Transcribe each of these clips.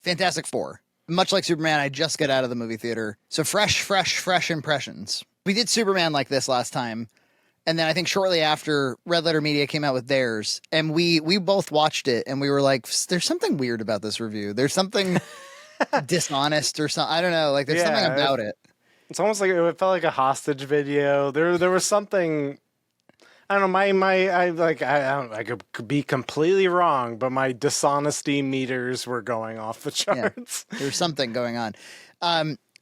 Fantastic Four. Much like Superman, I just got out of the movie theater. So fresh impressions. We did Superman like this last time. And then I think shortly after, Red Letter Media came out with theirs. And we both watched it and we were like, there's something weird about this review. There's something dishonest or something. I don't know. Like there's something about it. It's almost like it felt like a hostage video. There was something. I don't know. I could be completely wrong, but my dishonesty meters were going off the charts. Yeah, there's something going on.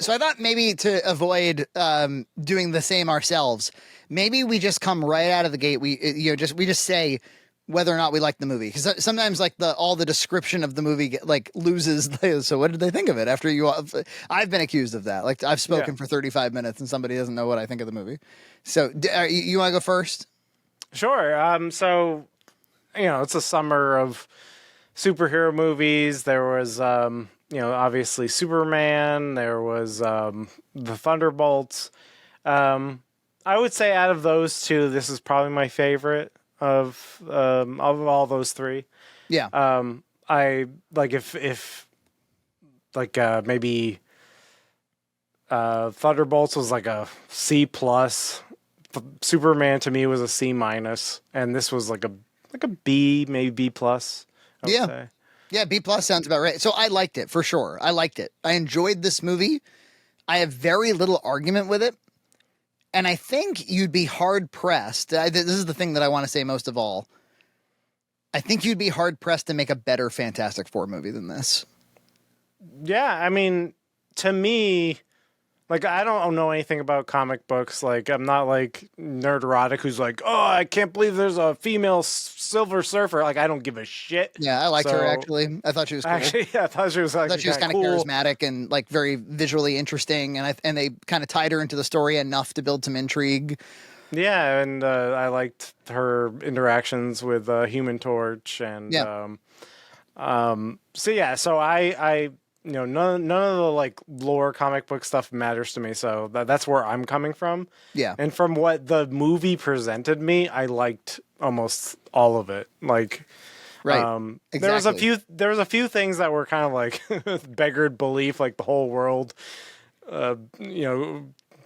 So I thought maybe to avoid doing the same ourselves, maybe we just come right out of the gate. We just say whether or not we like the movie, because sometimes like all the description of the movie like loses. So what did they think of it after you? I've been accused of that. Like I've spoken for 35 minutes and somebody doesn't know what I think of the movie. So you want to go first? Sure. So, it's a summer of superhero movies. There was, obviously Superman. There was the Thunderbolts. I would say out of those two, this is probably my favorite of all those three. Yeah. I like if maybe Thunderbolts was like a C+. Superman to me was a C-, and this was like a B, maybe B+. Say. Yeah, B+ sounds about right. So I liked it for sure. I liked it. I enjoyed this movie. I have very little argument with it, and I think you'd be hard pressed. This is the thing that I want to say most of all. I think you'd be hard pressed to make a better Fantastic Four movie than this. Yeah, I mean, to me. Like, I don't know anything about comic books. Like, I'm not like Nerderotic who's like, oh, I can't believe there's a female Silver Surfer. Like, I don't give a shit. Yeah, I liked her, actually. I thought she was cool. Actually, yeah, I thought she was kind of cool. Charismatic and, like, very visually interesting. And they kind of tied her into the story enough to build some intrigue. Yeah, and I liked her interactions with Human Torch. And so I none of the like lore comic book stuff matters to me, so that's where I'm coming from. Yeah. And from what the movie presented me, I liked almost all of it. Like, right. Exactly. There was a few things that were kind of like beggared belief, like the whole world,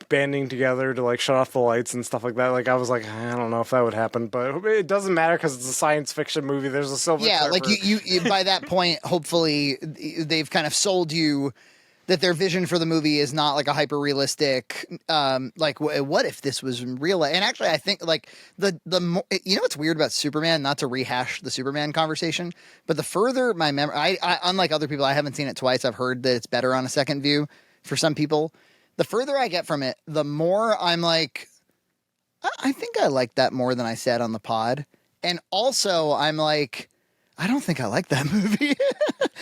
banding together to like shut off the lights and stuff like that. Like I was like, I don't know if that would happen, but it doesn't matter because it's a science fiction movie. There's a Silver Surfer. Like you by that point, hopefully they've kind of sold you that their vision for the movie is not like a hyper realistic, like what if this was real? And actually, I think like what's weird about Superman, not to rehash the Superman conversation, but the further my memory, I unlike other people, I haven't seen it twice. I've heard that it's better on a second view for some people. The further I get from it, the more I'm like, I think I like that more than I said on the pod. And also, I'm like, I don't think I like that movie.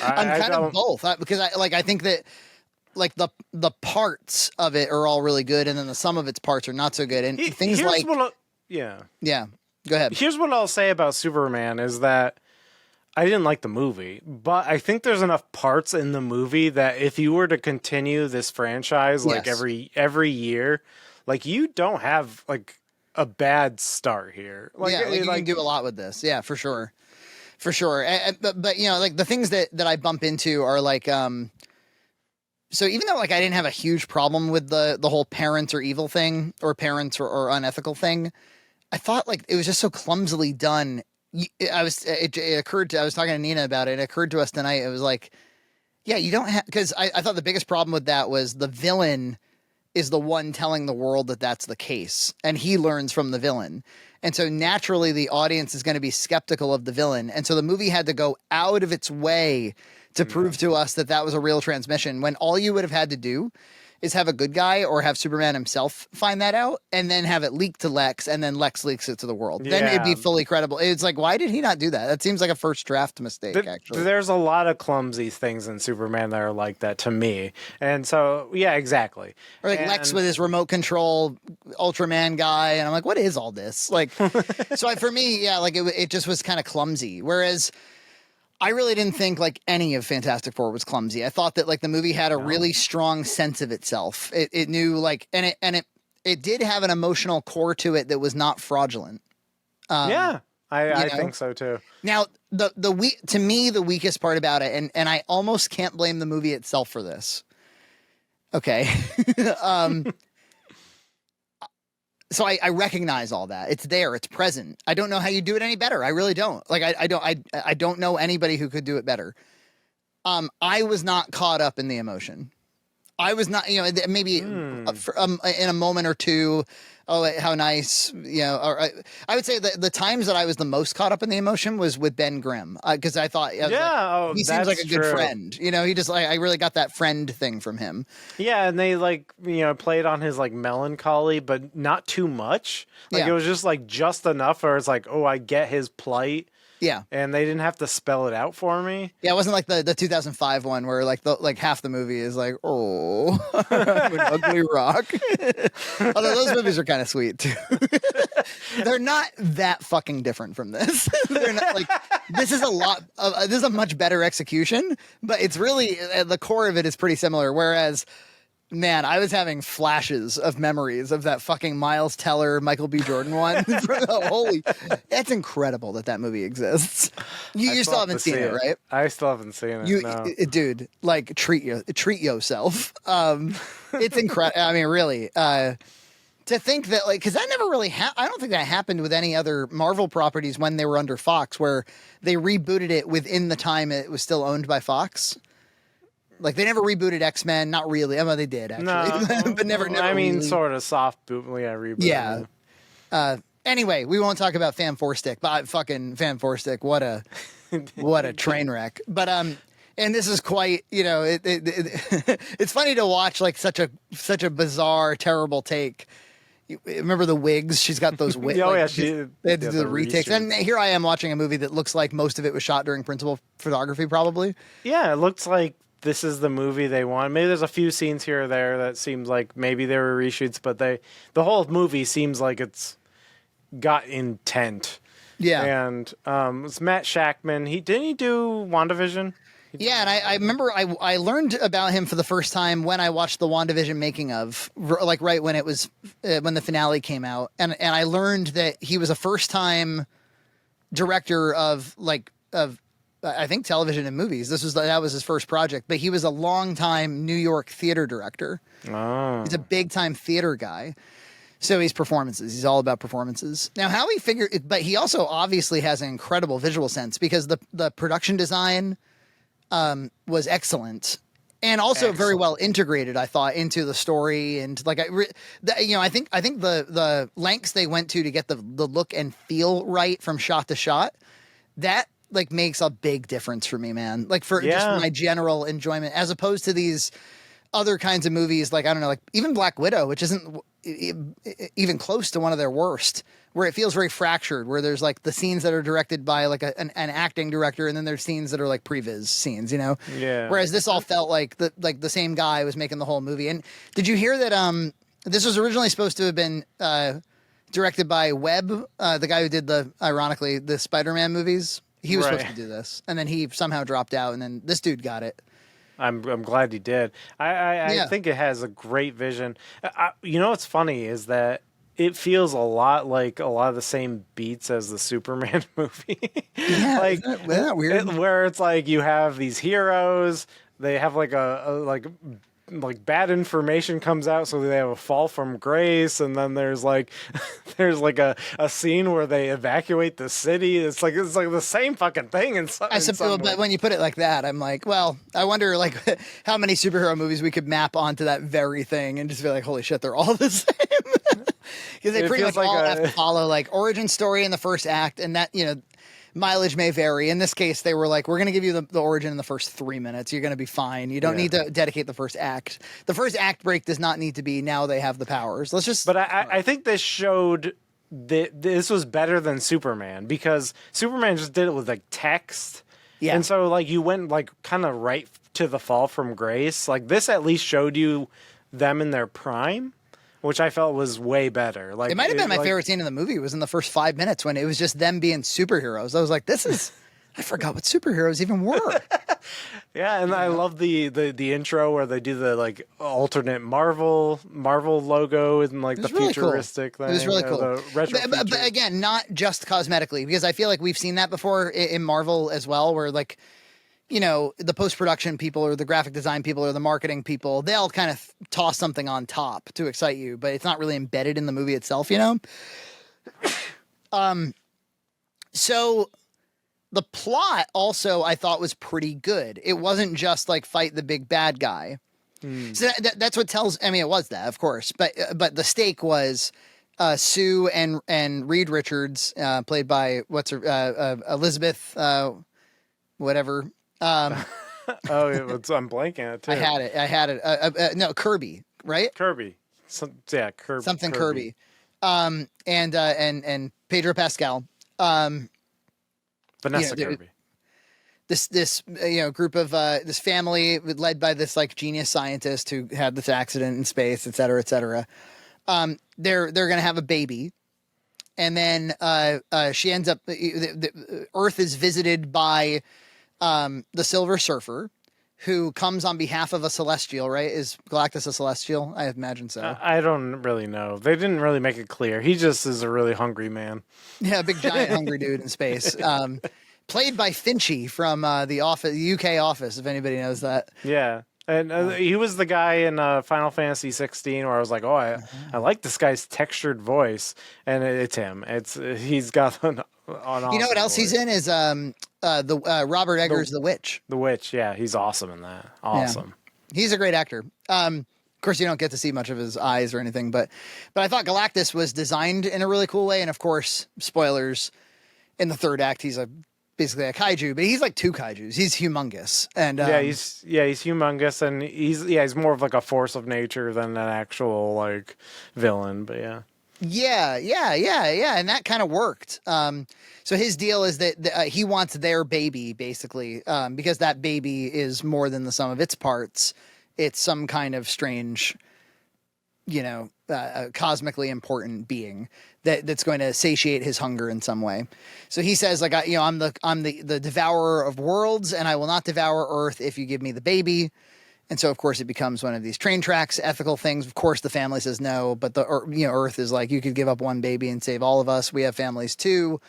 I'm kind of both because I think that like the parts of it are all really good, and then the sum of its parts are not so good. And things like yeah. Go ahead. Here's what I'll say about Superman is that I didn't like the movie, but I think there's enough parts in the movie that if you were to continue this franchise like every year, like you don't have like a bad start here. Like, you can do a lot with this. Yeah, for sure. For sure. But like the things that I bump into are like, so even though like I didn't have a huge problem with the whole parents are evil thing or parents or unethical thing, I thought like it was just so clumsily done. It occurred to, I was talking to Nina about it. It occurred to us tonight. It was like, yeah, you don't have, because I thought the biggest problem with that was the villain is the one telling the world that that's the case, and he learns from the villain. And so naturally the audience is going to be skeptical of the villain. And so the movie had to go out of its way to prove to us that that was a real transmission, when all you would have had to do is have a good guy or have Superman himself find that out and then have it leaked to Lex, and then Lex leaks it to the world. Yeah. Then it'd be fully credible. It's like, why did he not do that? That seems like a first draft mistake, actually. There's a lot of clumsy things in Superman that are like that to me. And so, yeah, exactly. Or like Lex with his remote control Ultraman guy. And I'm like, what is all this? Like, so for me, yeah, like it just was kind of clumsy. Whereas I really didn't think like any of Fantastic Four was clumsy. I thought that like the movie had a really strong sense of itself. It knew like, and it did have an emotional core to it that was not fraudulent. Yeah. I think so too. Now, to me, the weakest part about it, and I almost can't blame the movie itself for this. Okay. So I recognize all that. It's there. It's present. I don't know how you do it any better. I really don't. Like, I don't know anybody who could do it better. I was not caught up in the emotion. I was not, maybe in a moment or two, oh, how nice, or I would say that the times that I was the most caught up in the emotion was with Ben Grimm. Cause I thought, he seems like a good friend, he just I really got that friend thing from him. Yeah. And they played on his melancholy, but not too much. It was just enough where it's oh, I get his plight. Yeah. And they didn't have to spell it out for me. Yeah, it wasn't like the 2005 one where half the movie is oh, an ugly rock. Although those movies are kind of sweet too. They're not that fucking different from this. They're not this is this is a much better execution, but it's really at the core of it is pretty similar. Whereas, man, I was having flashes of memories of that fucking Miles Teller, Michael B. Jordan one. That's incredible that movie exists. You still haven't seen it, right? I still haven't seen it. No. Dude, treat yourself. It's incredible. I mean, really. To think that, because that never really I don't think that happened with any other Marvel properties when they were under Fox, where they rebooted it within the time it was still owned by Fox. They never rebooted X-Men, not really. I mean, they did actually, no, but never. I mean, really. Sort of soft boot. Yeah, rebooted. Yeah. Anyway, we won't talk about Fan Four Stick, but fucking Fan Four Stick, what a train wreck. But and this is quite, it's funny to watch such a bizarre, terrible take. Remember the wigs? She's got those wigs. Oh, yeah, they had to do the retakes. And here I am watching a movie that looks like most of it was shot during principal photography, probably. Yeah, it looks like this is the movie they want. Maybe there's a few scenes here or there that seems like maybe they were reshoots, but the whole movie seems like it's got intent. Yeah. And it's Matt Shackman. Didn't he do WandaVision? Yeah, and I remember I learned about him for the first time when I watched the WandaVision making of, right when it was when the finale came out, and I learned that he was a first time director of I think television and movies. That was his first project, but he was a long-time New York theater director. Oh. He's a big-time theater guy. So he's performances. He's all about performances. Now, how he figured it, but he also obviously has an incredible visual sense because the production design was excellent and also very well integrated, I thought, into the story. And I think the lengths they went to get the look and feel right from shot to shot, that makes a big difference for me, man. Just for my general enjoyment, as opposed to these other kinds of movies, I don't know, even Black Widow, which isn't even close to one of their worst, where it feels very fractured, where there's the scenes that are directed by an acting director, and then there's scenes that are previs scenes, Yeah. Whereas this all felt like the same guy was making the whole movie. And did you hear that this was originally supposed to have been directed by Webb, the guy who did ironically the Spider-Man movies? He was supposed to do this, and then he somehow dropped out, and then this dude got it. I'm glad he did. I think it has a great vision. What's funny is that it feels a lot like a lot of the same beats as the Superman movie. Yeah, isn't that weird? Where it's you have these heroes, they have bad information comes out, so they have a fall from grace, and then there's a scene where they evacuate the city. It's the same fucking thing in some but when you put it like that, I'm well, I wonder how many superhero movies we could map onto that very thing and just be holy shit, they're all the same. Because they pretty much all have to follow origin story in the first act, and that mileage may vary. In this case, they were we're going to give you the origin in the first 3 minutes. You're going to be fine. You don't need to dedicate the first act. The first act break does not need to be now they have the powers. But I think this showed that this was better than Superman, because Superman just did it with text. Yeah. And so you went kind of right to the fall from grace. This at least showed you them in their prime, which I felt was way better. It might have been my favorite scene in the movie was in the first 5 minutes when it was just them being superheroes. I was this I forgot what superheroes even were. Yeah, and I love the intro where they do the like alternate Marvel logo and like It the was really cool. futuristic thing. It was really cool. The retro But again, not just cosmetically, because I feel like we've seen that before in Marvel as well, where like, you know, the post-production people or the graphic design people or the marketing people, they'll kind of toss something on top to excite you, but it's not really embedded in the movie itself, you know? So the plot also I thought was pretty good. It wasn't just like fight the big bad guy. So that's what tells. I mean, it was that, of course, but the stake was Sue and Reed Richards, played by Elizabeth, whatever. I'm blanking on it too. I had it. No, Kirby, right? Kirby. Kirby. Something Kirby. And Pedro Pascal. Vanessa Kirby. This group of this family led by this like genius scientist who had this accident in space, et cetera, et cetera. They're gonna have a baby, and then she ends up. The Earth is visited by the Silver Surfer, who comes on behalf of a Celestial. Right? Is Galactus a Celestial? I imagine so. I don't really know. They didn't really make it clear. He just is a really hungry man. Yeah, a big giant hungry dude in space. Played by Finchy from the UK Office, if anybody knows that. Yeah. And he was the guy in Final Fantasy 16 where I was like, oh, I like this guy's textured voice, and it's him. He's got an awesome You know what else voice. he's in is Robert Eggers' The Witch. The Witch, yeah, he's awesome in that. Awesome. Yeah. He's a great actor. Of course, you don't get to see much of his eyes or anything, but I thought Galactus was designed in a really cool way, and of course, spoilers, in the third act, he's basically a kaiju, but he's like two kaijus. He's humongous, and he's humongous, and he's more of like a force of nature than an actual like villain. But yeah, and that kind of worked. So his deal is that he wants their baby, basically, because that baby is more than the sum of its parts. It's some kind of strange, cosmically important being that's going to satiate his hunger in some way. So he says, like, I'm the devourer of worlds, and I will not devour Earth if you give me the baby. And so, of course, it becomes one of these train tracks, ethical things. Of course, the family says no, but Earth is like, you could give up one baby and save all of us. We have families too.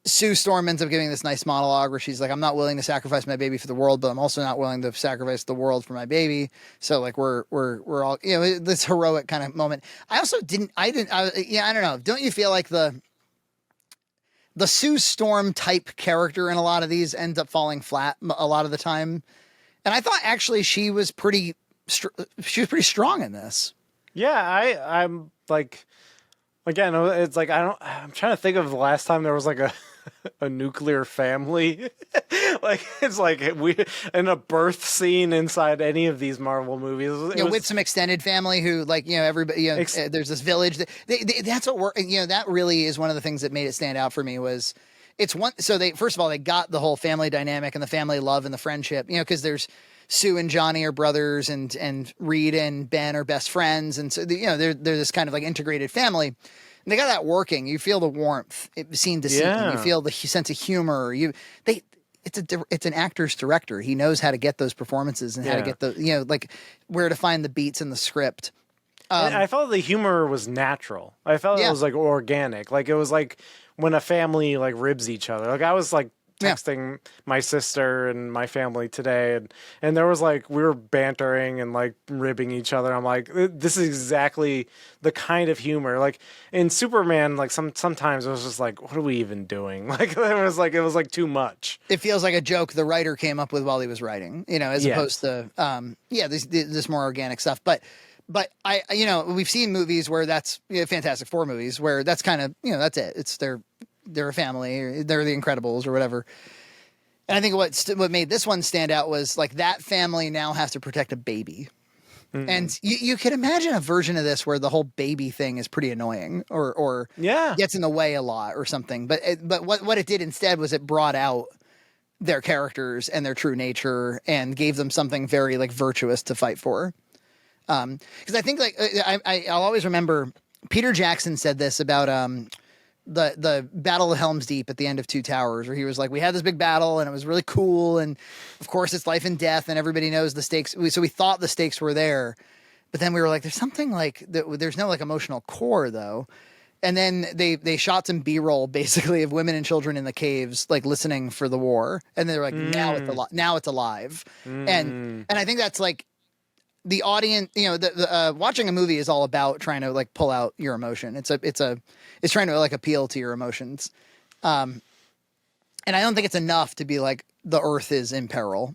Sue Storm ends up giving this nice monologue where she's like, I'm not willing to sacrifice my baby for the world, but I'm also not willing to sacrifice the world for my baby. So like we're all, this heroic kind of moment. I don't know. Don't you feel like the Sue Storm type character in a lot of these ends up falling flat a lot of the time? And I thought actually she was pretty pretty strong in this. Yeah, I'm like, again, it's like I'm trying to think of the last time there was like a nuclear family. Like it's like in a birth scene inside any of these Marvel movies. With some extended family who everybody, there's this village that's what that really is one of the things that made it stand out for me was it's one. So first of all, they got the whole family dynamic and the family love and the friendship, because there's Sue and Johnny are brothers and Reed and Ben are best friends. And so, they're this kind of like integrated family. And they got that working. You feel the warmth, scene to scene. You feel the sense of humor. It's an actor's director. He knows how to get those performances and how to get like where to find the beats in the script. I felt the humor was natural. I felt it was like organic. Like it was like when a family like ribs each other. Like I was like texting my sister and my family today, and there was like we were bantering and like ribbing each other. I'm like, this is exactly the kind of humor. Like in Superman, like sometimes it was just like, what are we even doing? Like it was like too much. It feels like a joke the writer came up with while he was writing, as opposed to this more organic stuff. But I we've seen movies where that's Fantastic Four movies where that's kind of that's it. It's they're a family, or they're the Incredibles or whatever. And I think what made this one stand out was like that family now has to protect a baby. Mm-hmm. And you could imagine a version of this where the whole baby thing is pretty annoying or gets in the way a lot or something. But what it did instead was it brought out their characters and their true nature and gave them something very like virtuous to fight for. Because I think like I'll always remember Peter Jackson said this about the Battle of Helm's Deep at the end of Two Towers, where he was like, we had this big battle and it was really cool, and of course it's life and death, and everybody knows the stakes. So we thought the stakes were there, but then we were like, there's something like there's no like emotional core though. And then they shot some B-roll basically of women and children in the caves, like listening for the war, and they're like, now it's alive, and I think that's like the audience, the watching a movie is all about trying to like pull out your emotion. It's trying to like appeal to your emotions. And I don't think it's enough to be like the earth is in peril.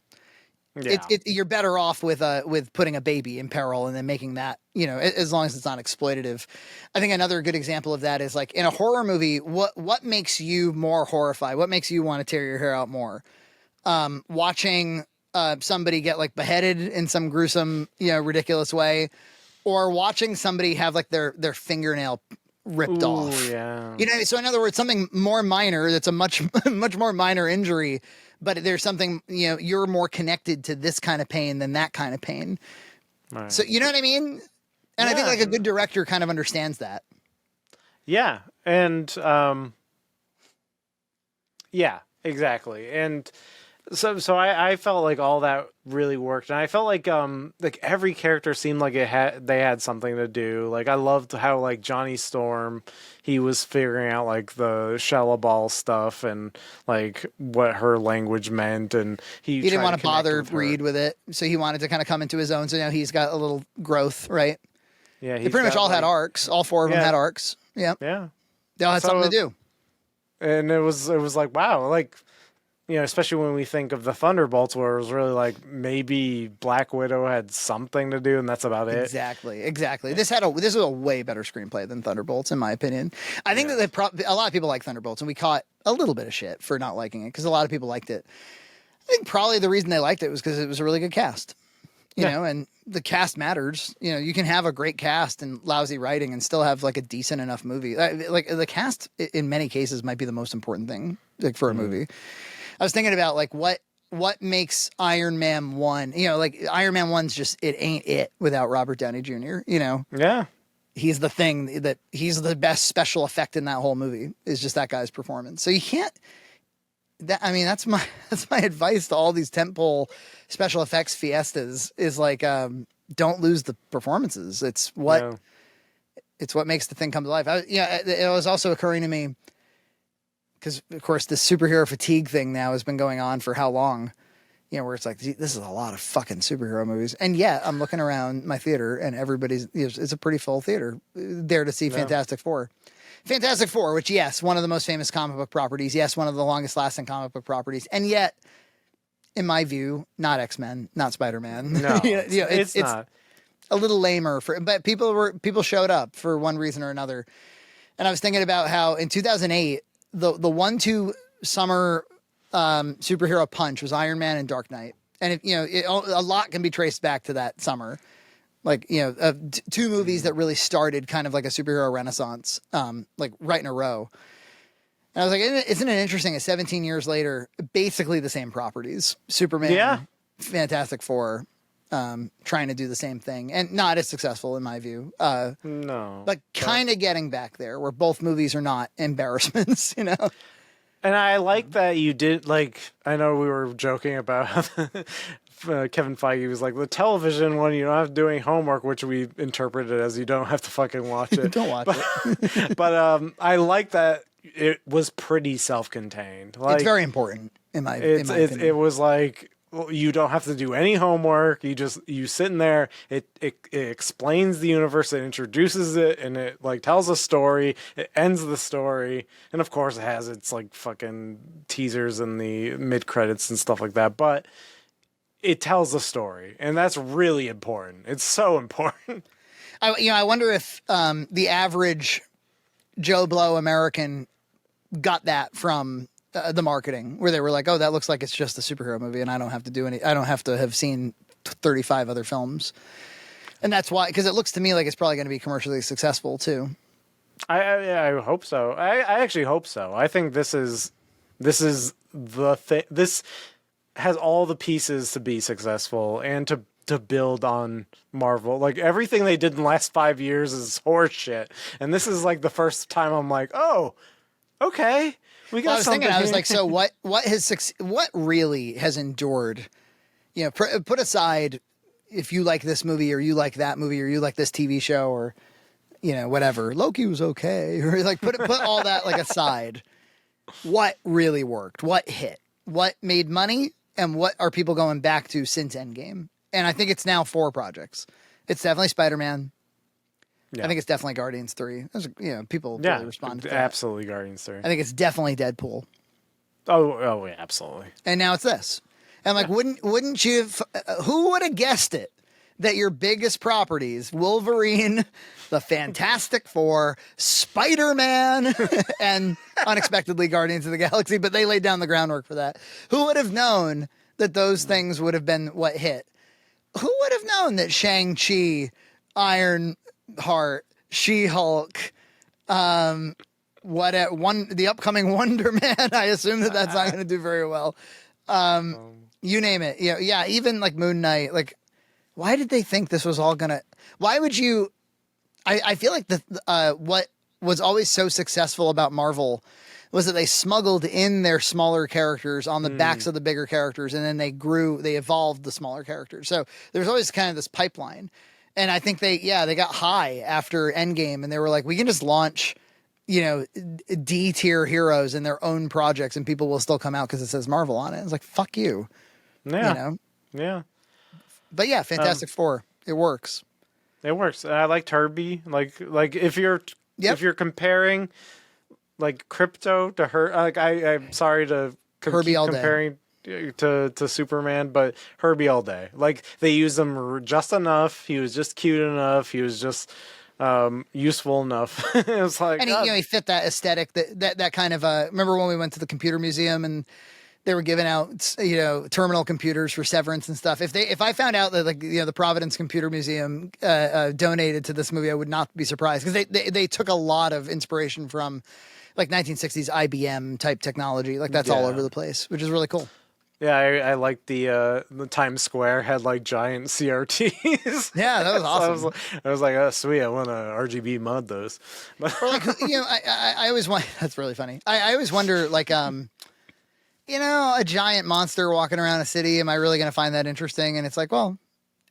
Yeah. You're better off with putting a baby in peril and then making that, as long as it's not exploitative. I think another good example of that is like in a horror movie, what makes you more horrified? What makes you want to tear your hair out more? Watching somebody get like beheaded in some gruesome, ridiculous way, or watching somebody have like their fingernail ripped off. Yeah. So in other words, something more minor that's a much much more minor injury, but there's something, you're more connected to this kind of pain than that kind of pain. Right. So you know what I mean? And I think like a good director kind of understands that. Yeah. And yeah, exactly. And so I felt like all that really worked, and I felt like every character seemed like they had something to do. Like I loved how like Johnny Storm, he was figuring out like the Shellaball stuff and like what her language meant, and he didn't want to bother Reed with it, so he wanted to kind of come into his own. So now he's got a little growth, right? Yeah, they pretty much all had arcs. All four of them had arcs. Yeah, yeah, they all had something to do. And it was like wow, like. Especially when we think of the Thunderbolts, where it was really like maybe Black Widow had something to do, and that's about it. Exactly. This was a way better screenplay than Thunderbolts, in my opinion. I think that a lot of people like Thunderbolts, and we caught a little bit of shit for not liking it because a lot of people liked it. I think probably the reason they liked it was because it was a really good cast. And the cast matters. You can have a great cast and lousy writing and still have like a decent enough movie. Like the cast, in many cases, might be the most important thing like for a movie. I was thinking about like what makes Iron Man 1, like Iron Man 1's just, it ain't it without Robert Downey Jr., Yeah. He's the thing that he's the best special effect in that whole movie is just that guy's performance. So you can't, that's my advice to all these tentpole special effects fiestas is like, don't lose the performances. It's what makes the thing come to life. It was also occurring to me, because, of course, the superhero fatigue thing now has been going on for how long? Where it's like, this is a lot of fucking superhero movies. And yeah, I'm looking around my theater and everybody's, it's a pretty full theater there to see Fantastic Four. Fantastic Four, which, yes, one of the most famous comic book properties. Yes, one of the longest lasting comic book properties. And yet, in my view, not X-Men, not Spider-Man. No, it's not. A little lamer, but people showed up for one reason or another. And I was thinking about how in 2008, the 1-2 summer superhero punch was Iron Man and Dark Knight, and a lot can be traced back to that summer, like two movies that really started kind of like a superhero renaissance, like right in a row. And I was like, isn't it interesting? 17 years later, basically the same properties, Superman, Fantastic Four, trying to do the same thing, and not as successful in my view. No, but kind of getting back there, where both movies are not embarrassments, And I like that you did, like, I know we were joking about Kevin Feige was like, the television one, you don't have to do any homework, which we interpreted as you don't have to fucking watch it. Don't watch it. But I like that it was pretty self-contained. Like, it's very important in my opinion. It was like, you don't have to do any homework. You sit in there. It explains the universe. It introduces it, and it like tells a story. It ends the story, and of course, it has its like fucking teasers in the mid credits and stuff like that. But it tells a story, and that's really important. It's so important. I wonder if the average Joe Blow American got that from the marketing, where they were like, oh, that looks like it's just a superhero movie and I don't have to have seen 35 other films. And that's why, because it looks to me like it's probably going to be commercially successful too. I hope so. I actually hope so. I think this is the thing. This has all the pieces to be successful and to build on Marvel. Like everything they did in the last 5 years is horse shit. And this is like the first time I'm like, oh, okay, we got Well, I was something. thinking, I was here. like, so what really has endured? You know, put aside if you like this movie or you like that movie or you like this TV show or you know whatever. Loki was okay, or like put all that like aside. What really worked? What hit? What made money? And what are people going back to since Endgame? And I think it's now 4 projects. It's definitely Spider-Man. Yeah. I think it's definitely Guardians 3. Those are, you know, people Yeah, really responded to that. absolutely Guardians 3. I think it's definitely Deadpool. Oh, yeah, absolutely. And now it's this. And like, wouldn't you? Who would have guessed it? That your biggest properties, Wolverine, the Fantastic Four, Spider-Man, and unexpectedly Guardians of the Galaxy, but they laid down the groundwork for that. Who would have known that those things would have been what hit? Who would have known that Shang-Chi, Ironheart, She-Hulk, the upcoming Wonder Man, I assume that's not going to do very well. You name it. Yeah, even like Moon Knight, like, why did they think this was all gonna? Why would you? I feel like what was always so successful about Marvel was that they smuggled in their smaller characters on the backs of the bigger characters, and then they evolved the smaller characters. So there's always kind of this pipeline, and I think they got high after Endgame, and they were like, we can just launch, you know, D tier heroes in their own projects, and people will still come out because it says Marvel on it. It's like fuck you, Yeah, you know. yeah. But yeah, Fantastic Four, it works. It works. I liked Herbie. Like if you're comparing like Crypto to her, like I'm sorry to Herbie keep all day. comparing to Superman, but Herbie all day. Like they used him just enough. He was just cute enough. He was just useful enough. It was like, And he fit that aesthetic, that kind of. Remember when we went to the computer museum and they were giving out, you know, terminal computers for Severance and stuff. If I found out that, like, you know, the Providence Computer Museum donated to this movie, I would not be surprised, because they took a lot of inspiration from like 1960s IBM type technology. Like that's all over the place, which is really cool. yeah, I liked the Times Square had like giant CRTs. Yeah, that was awesome. I was like, oh sweet, I want to RGB mod those. But Or like, you know, I always want. That's really funny. I always wonder, like, you know, a giant monster walking around a city. Am I really going to find that interesting? And it's like, well,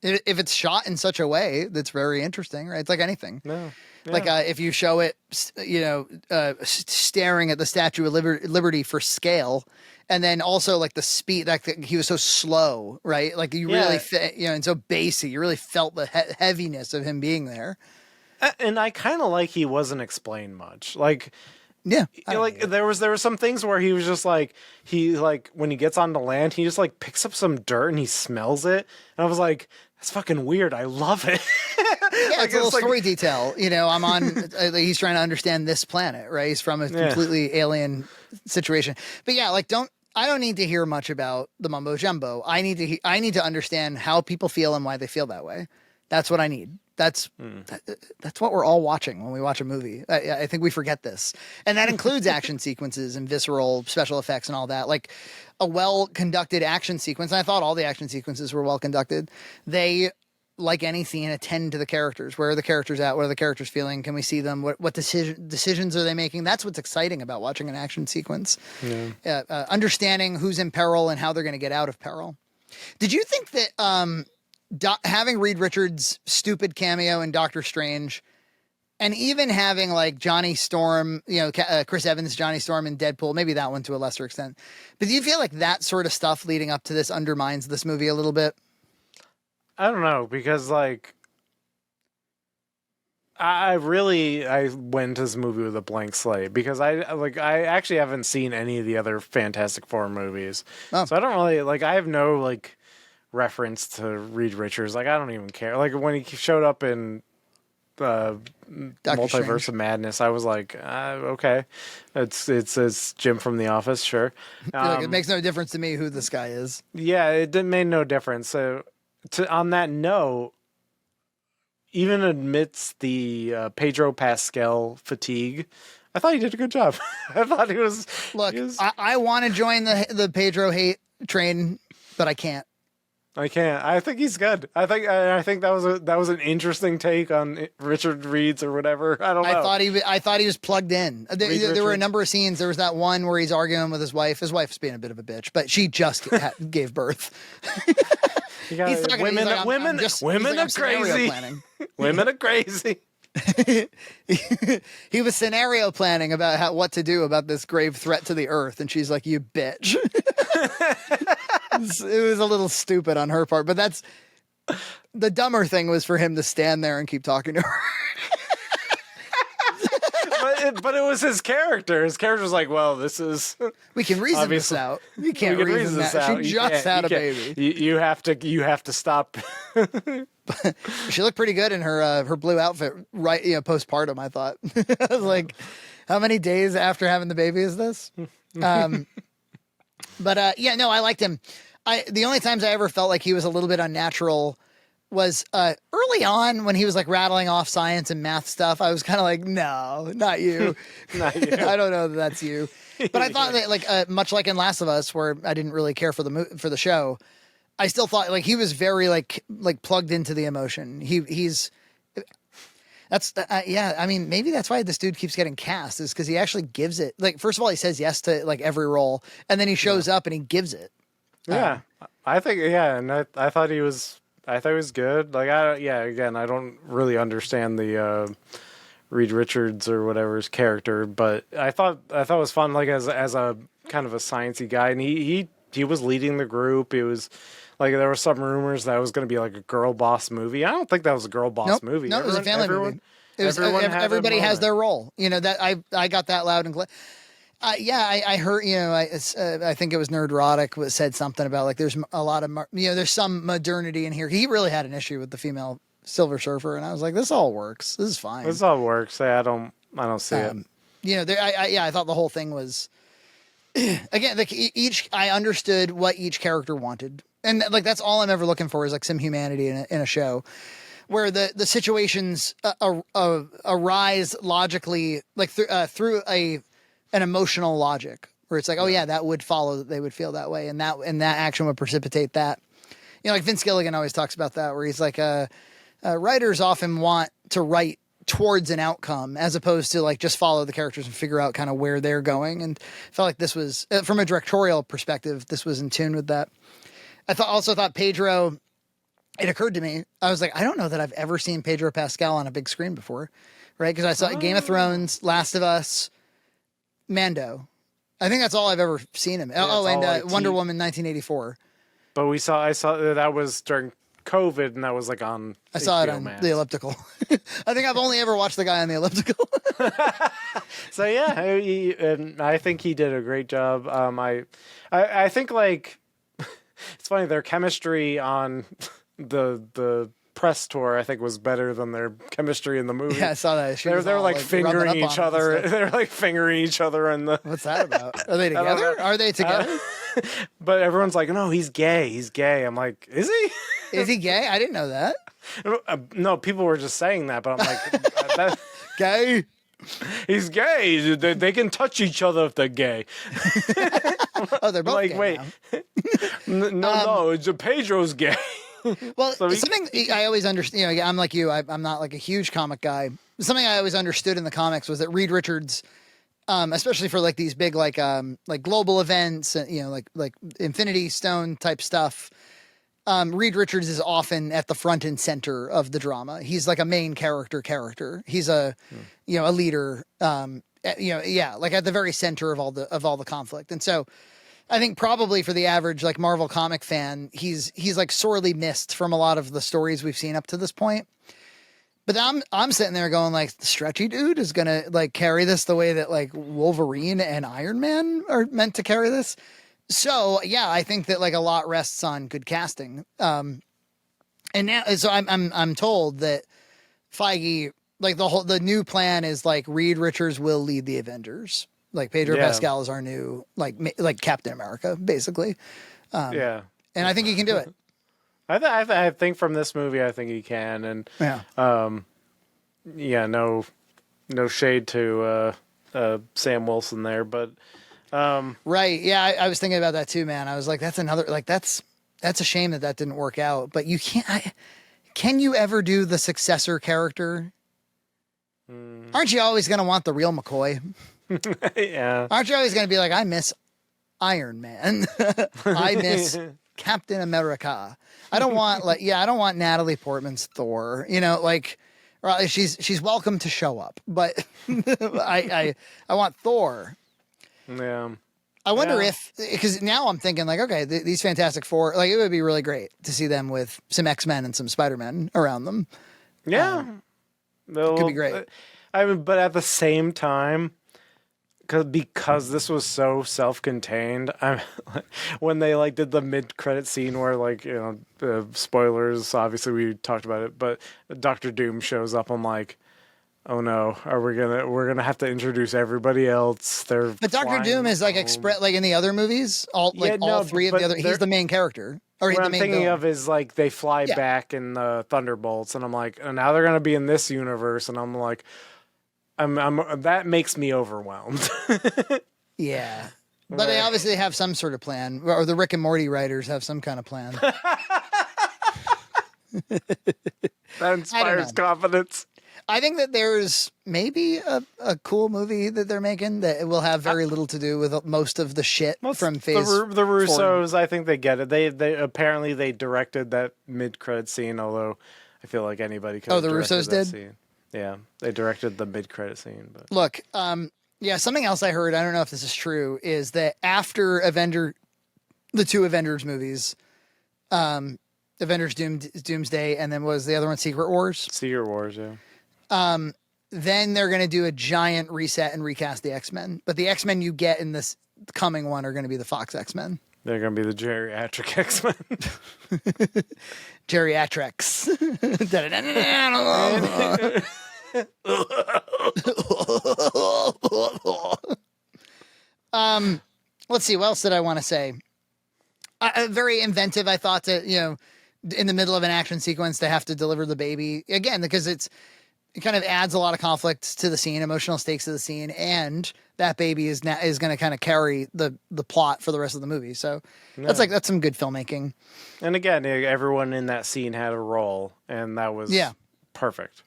if it's shot in such a way that's very interesting, right? It's like anything. no. Yeah. Like if you show it, you know, staring at the Statue of Liberty for scale, and then also like the speed, like he was so slow, right? Like you really, you know, and so bassy. You really felt the heaviness of him being there. And I kind of like he wasn't explained much. Like, Yeah, like there was some things where he was just like when he gets onto land, he just like picks up some dirt and he smells it, and I was like, that's fucking weird. I love it. Yeah, Like, it's a little like- story detail. You know, I'm on. He's trying to understand this planet, right? He's from a completely alien situation. But yeah, like I don't need to hear much about the mumbo jumbo. I need to understand how people feel and why they feel that way. That's what I need. That's what we're all watching when we watch a movie. I think we forget this, and that includes action sequences and visceral special effects and all that. Like a well-conducted action sequence, and I thought all the action sequences were well conducted. They, like any scene, attend to the characters. Where are the characters at? What are the characters feeling? Can we see them? What decisions are they making? That's what's exciting about watching an action sequence. Understanding who's in peril and how they're going to get out of peril. Did you think that having Reed Richards' stupid cameo in Doctor Strange, and even having like Johnny Storm, you know, Chris Evans, Johnny Storm in Deadpool, maybe that one to a lesser extent, but do you feel like that sort of stuff leading up to this undermines this movie a little bit? I don't know, because like I went to this movie with a blank slate, because I actually haven't seen any of the other Fantastic Four movies. Oh. So I don't really I have no like reference to Reed Richards. Like I don't even care. Like when he showed up in Multiverse Strange. of Madness, I was like, okay, it's Jim from The Office, sure. Like, it makes no difference to me who this guy is. Yeah, it made no difference. So, on that note, even amidst the Pedro Pascal fatigue, I thought he did a good job. I thought he was. Look, he was- I want to join the Pedro hate train, but I can't. I can't. I think he's good. I think that was an interesting take on Richard Reed's or whatever. I don't know. I thought he was plugged in. There were a number of scenes. There was that one where he's arguing with his wife. His wife's being a bit of a bitch, but she just gave birth. He's talking, women are crazy. Women are crazy. He was scenario planning about what to do about this grave threat to the earth, and she's like, "You bitch." It was a little stupid on her part, but that's the dumber thing was for him to stand there and keep talking to her. But it was his character. His character was like, well, this is... We can reason this out. We can't reason this out. She just had a baby. You have to stop. She looked pretty good in her blue outfit, right? Postpartum, I thought. I was like, how many days after having the baby is this? But yeah, no, I liked him. The only times I ever felt like he was a little bit unnatural was early on when he was like rattling off science and math stuff. I was kind of like, no, not you. Not you. I don't know that that's you. But I thought that like much like in Last of Us, where I didn't really care for the show, I still thought like he was very like plugged into the emotion. Yeah, I mean, maybe that's why this dude keeps getting cast, is because he actually gives it. Like, first of all, he says yes to like every role, and then he shows up and he gives it. Yeah, I think, yeah, and I thought he was good. Like, again, I don't really understand the Reed Richards or whatever's character, but I thought it was fun, like as a kind of a sciencey guy, and he was leading the group. He was. Like, there were some rumors that it was going to be like a girl boss movie. I don't think that was a girl boss movie. No, it was a family movie. It was everybody has their role. That I got that loud and clear. I heard. I think it was Nerdrotic said something about like there's a lot of there's some modernity in here. He really had an issue with the female Silver Surfer, and I was like, this all works. This is fine. This all works. I don't see it. I thought the whole thing was. Again, like I understood what each character wanted. And like that's all I'm ever looking for is like some humanity in a show, where the situations arise logically, like through an emotional logic, where it's like, oh yeah, that would follow that they would feel that way, and that action would precipitate that. Like Vince Gilligan always talks about that, where he's like, writers often want to write towards an outcome as opposed to like just follow the characters and figure out kind of where they're going. And I felt like this was from a directorial perspective, this was in tune with that. I also thought Pedro, it occurred to me, I was like, I don't know that I've ever seen Pedro Pascal on a big screen before, right? Because I saw Game of Thrones, Last of Us, Mando. I think that's all I've ever seen him. Yeah, and Wonder Woman 1984. But I saw that was during COVID, and that was like on I saw it on the elliptical. I think I've only ever watched the guy on the elliptical. So yeah, and I think he did a great job. I think like... It's funny, their chemistry on the press tour, I think, was better than their chemistry in the movie. Yeah, I saw that. They were like fingering each other. They were like fingering each other in the... What's that about? Are they together? Are they together? But everyone's like, no, he's gay. He's gay. I'm like, is he? Is he gay? I didn't know that. No, people were just saying that, but I'm like... Gay? He's gay. They can touch each other if they're gay. Oh, they're both like, gay wait. No, Pedro's gay. Well, something I always understand, I'm like you, I'm not like a huge comic guy. Something I always understood in the comics was that Reed Richards, especially for like these big, like global events, like Infinity Stone type stuff, Reed Richards is often at the front and center of the drama. He's like a main character. He's a leader, like at the very center of all the conflict. And so I think probably for the average like Marvel comic fan, he's like sorely missed from a lot of the stories we've seen up to this point. But I'm sitting there going like, the stretchy dude is going to like carry this the way that like Wolverine and Iron Man are meant to carry this. So yeah, I think that like a lot rests on good casting. And now, so I'm told that Feige, like the new plan is like Reed Richards will lead the Avengers. Like Pedro Pascal is our new like Captain America, basically. Yeah, and I think he can do it. I think from this movie, I think he can, and no shade to Sam Wilson there, but right, yeah, I was thinking about that too, man. I was like, that's another like that's that's a shame that didn't work out. But you can't. Can you ever do the successor character? Aren't you always going to want the real McCoy? Yeah. Aren't you always going to be like, I miss Iron Man. I miss Captain America. I don't want I don't want Natalie Portman's Thor. You know, like, well, she's welcome to show up, but I want Thor. Yeah. I wonder if, because now I'm thinking like, okay, these Fantastic Four, like it would be really great to see them with some X-Men and some Spider-Men around them. Yeah. Could be great. I mean, but at the same time, because this was so self-contained, when they like did the mid-credit scene where like, you know, spoilers, obviously we talked about it, but Doctor Doom shows up, I'm like, oh no, we're gonna have to introduce everybody else. But Doctor Doom is like like in the other movies, all three of the other. He's the main character. Or what the I'm main thinking villain. of is like they fly back in the Thunderbolts, and I'm like, and now they're gonna be in this universe, and I'm like, I'm that makes me overwhelmed. Yeah. But they obviously have some sort of plan, or the Rick and Morty writers have some kind of plan. That inspires confidence. I think that there's maybe a cool movie that they're making that will have very little to do with most of the shit from Phase the Russos, I think they get it. They apparently they directed that mid-credit scene, although I feel like anybody could. Oh, the Russos did? Scene. Yeah, they directed the mid-credit scene. But look, yeah, something else I heard, I don't know if this is true, is that after the two Avengers movies, Avengers Doomsday, and then was the other one Secret Wars? Secret Wars, yeah. Then they're going to do a giant reset and recast the X-Men. But the X-Men you get in this coming one are going to be the Fox X-Men. They're going to be the geriatric X-Men. Geriatrics. Let's see. What else did I want to say? Very inventive, I thought, to, you know, in the middle of an action sequence to have to deliver the baby. Again, because it kind of adds a lot of conflict to the scene, emotional stakes to the scene, and that baby is going to kind of carry the plot for the rest of the movie. So that's some good filmmaking. And again, everyone in that scene had a role, and that was perfect.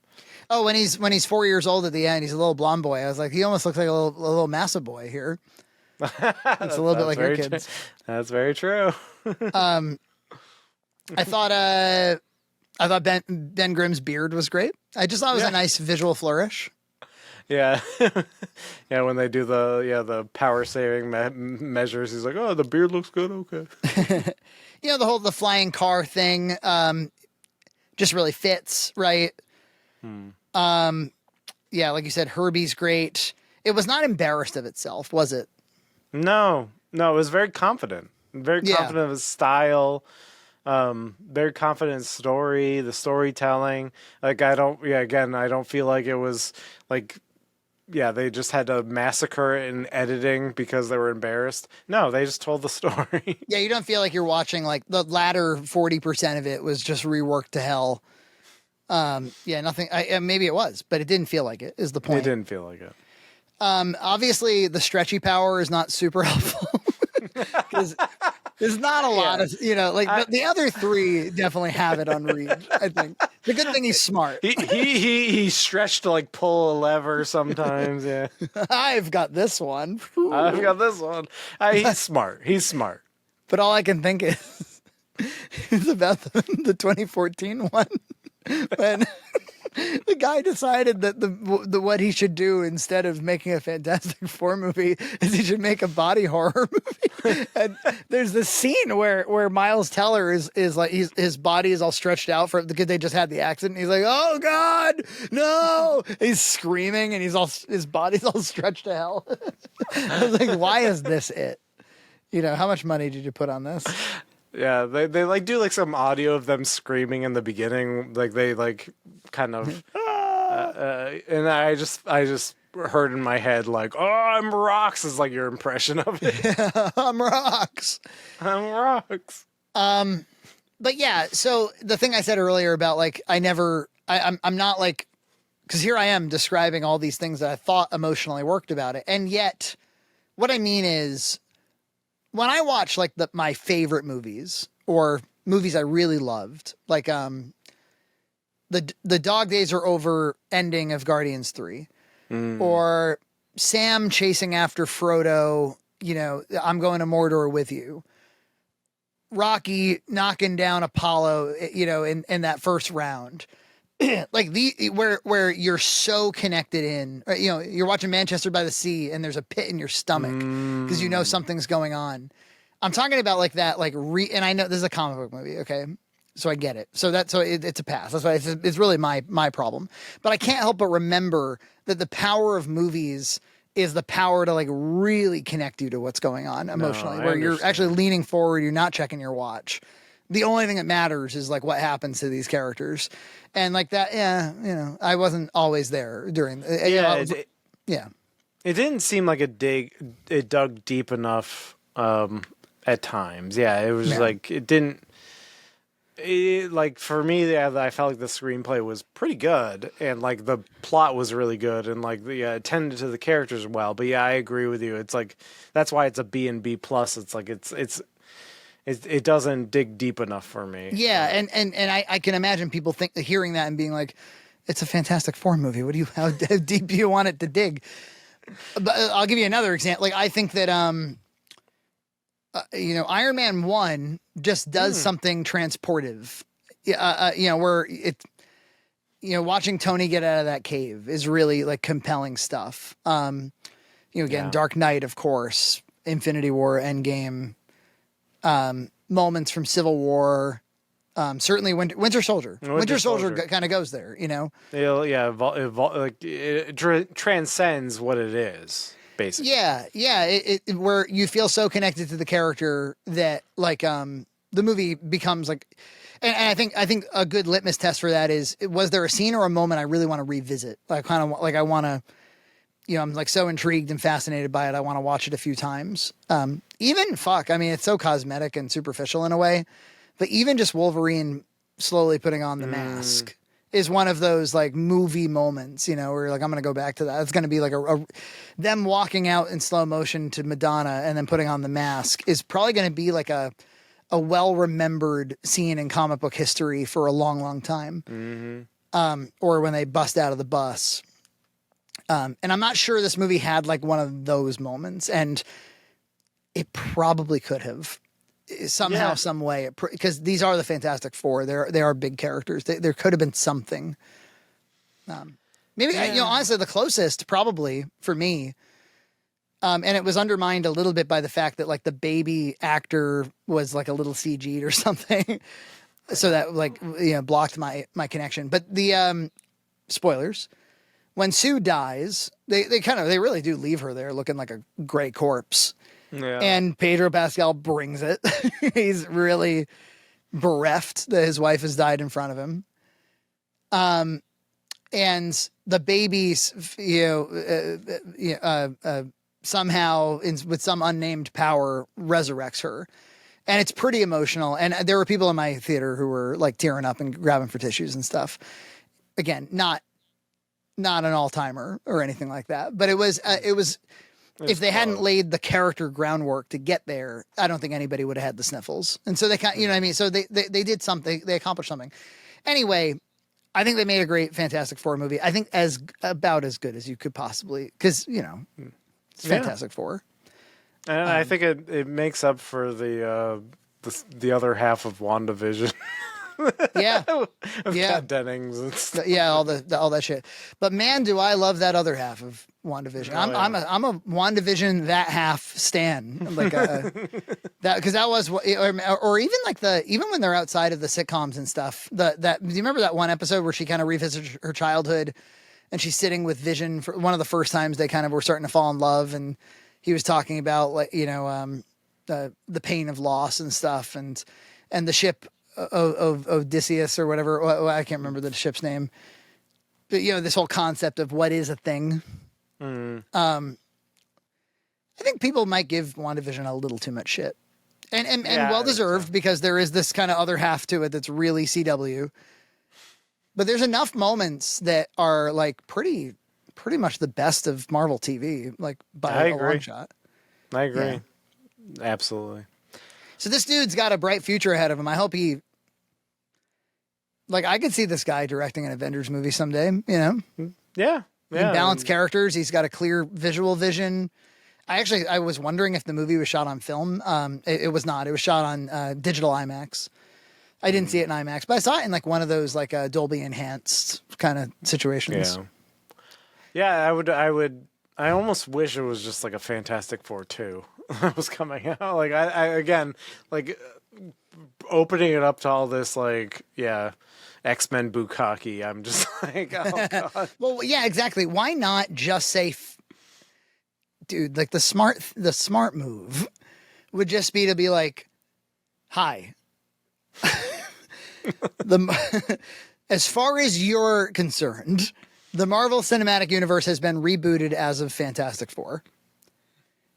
Oh, when he's 4 years old at the end, he's a little blonde boy. I was like, he almost looks like a little massive boy here. It's a little bit like your kids. That's very true. I thought Ben Grimm's beard was great. I just thought it was a nice visual flourish. Yeah. Yeah, when they do the power saving measures, he's like, "Oh, the beard looks good. Okay." You know, the flying car thing just really fits, right? Yeah, like you said, Herbie's great. It was not embarrassed of itself, was it? No, it was very confident. Very confident of his style. Very confident story, the storytelling. Like, I don't feel like it was like, they just had to massacre it in editing because they were embarrassed. No, they just told the story. Yeah, you don't feel like you're watching, like, the latter 40% of it was just reworked to hell. Nothing, maybe it was, but it didn't feel like it, is the point. It didn't feel like it. Obviously the stretchy power is not super helpful. Because there's not a lot of, you know, like the other three definitely have it on Reed, I think. The good thing he's smart. He stretched to like pull a lever sometimes, yeah. I've got this one. I've got this one. He's smart. He's smart. But all I can think is about the 2014 one when the guy decided that the what he should do instead of making a Fantastic Four movie is he should make a body horror movie. And there's this scene where Miles Teller is like his body is all stretched out because they just had the accident. He's like, "Oh God, no!" He's screaming and his body's all stretched to hell. I was like, "Why is this it? You know, how much money did you put on this?" Yeah, they like do like some audio of them screaming in the beginning, like they like kind of, and I just heard in my head like, "Oh, I'm Rocks" is like your impression of it. Yeah, I'm Rocks. I'm Rocks. But yeah, so the thing I said earlier about like I'm not like, because here I am describing all these things that I thought emotionally worked about it, and yet what I mean is, when I watch like my favorite movies, or movies I really loved, like the Dog Days Are Over ending of Guardians 3, or Sam chasing after Frodo, you know, I'm going to Mordor with you. Rocky knocking down Apollo, you know, in that first round. Like where you're so connected in, you know, you're watching Manchester by the Sea and there's a pit in your stomach because you know something's going on. I'm talking about like that, like and I know this is a comic book movie, okay, so I get it. So it's a pass. That's why it's really my problem. But I can't help but remember that the power of movies is the power to like really connect you to what's going on emotionally, where you're actually leaning forward, you're not checking your watch. The only thing that matters is like what happens to these characters. And like that, yeah, you know, I wasn't always there during. Yeah, it didn't seem like it dug deep enough at times. Yeah, it was like it didn't. Like for me, yeah, I felt like the screenplay was pretty good, and like the plot was really good, and like attended to the characters well. But yeah, I agree with you. It's like that's why it's a B and B plus. It's like it doesn't dig deep enough for me. Yeah, and I can imagine people hearing that and being like, "It's a Fantastic Four movie. How deep do you want it to dig?" But I'll give you another example. Like I think that you know, Iron Man 1 just does something transportive. You know, where it, you know, watching Tony get out of that cave is really like compelling stuff. You know, again, Dark Knight, of course, Infinity War, Endgame. Moments from Civil War, certainly Winter Soldier. Winter Soldier kind of goes there, you know. It transcends what it is, basically. Yeah. It where you feel so connected to the character that like the movie becomes like, and I think a good litmus test for that is, was there a scene or a moment I really want to revisit? Like kind of like I want to. You know, I'm like so intrigued and fascinated by it. I want to watch it a few times. I mean, it's so cosmetic and superficial in a way, but even just Wolverine slowly putting on the mask is one of those like movie moments, you know, where like, I'm going to go back to that. It's going to be like them walking out in slow motion to Madonna and then putting on the mask is probably going to be like a well-remembered scene in comic book history for a long, long time. Or when they bust out of the bus. And I'm not sure this movie had like one of those moments, and it probably could have somehow, some way, because these are the Fantastic Four. They are big characters. There could have been something. Maybe you know, honestly, the closest probably for me. And it was undermined a little bit by the fact that like the baby actor was like a little CG'd or something, so that like, you know, blocked my connection. But the spoilers. When Sue dies, they really do leave her there looking like a gray corpse. Yeah. And Pedro Pascal brings it. He's really bereft that his wife has died in front of him. And the baby, somehow with some unnamed power resurrects her. And it's pretty emotional. And there were people in my theater who were like tearing up and grabbing for tissues and stuff. Again, not an all-timer or anything like that, but it was if they hadn't laid the character groundwork to get there, I don't think anybody would have had the sniffles. And so they kind, you know what I mean? So they did something, they accomplished something. Anyway, I think they made a great Fantastic Four movie. I think about as good as you could possibly, because, you know, it's Fantastic Four. And I think it makes up for the other half of WandaVision. Kat Dennings and stuff. All that shit. But man, do I love that other half of WandaVision. I'm a WandaVision that half stan, like that, because that was or even like even when they're outside of the sitcoms and stuff. Do you remember that one episode where she kind of revisits her childhood, and she's sitting with Vision for one of the first times they kind of were starting to fall in love, and he was talking about like, you know, the pain of loss and stuff, and the ship of Odysseus or whatever. I can't remember the ship's name. But, you know, this whole concept of what is a thing. I think people might give WandaVision a little too much shit. And well deserved, because there is this kind of other half to it that's really CW. But there's enough moments that are like pretty much the best of Marvel TV, like by a long shot. I agree. Yeah. Absolutely. So this dude's got a bright future ahead of him. I hope he, like, I could see this guy directing an Avengers movie someday, you know? Yeah. Yeah. Balanced characters. He's got a clear visual vision. I was wondering if the movie was shot on film. It was not. It was shot on digital IMAX. I didn't see it in IMAX, but I saw it in like one of those like Dolby enhanced kind of situations. Yeah. Yeah, I almost wish it was just like a Fantastic Four 2 that was coming out. Like I again, like opening it up to all this like, yeah, X-Men bukkake. I'm just like, oh god. Well, yeah, exactly. Why not just say, dude, like the smart move would just be to be like, hi. As far as you're concerned, the Marvel Cinematic Universe has been rebooted as of Fantastic Four.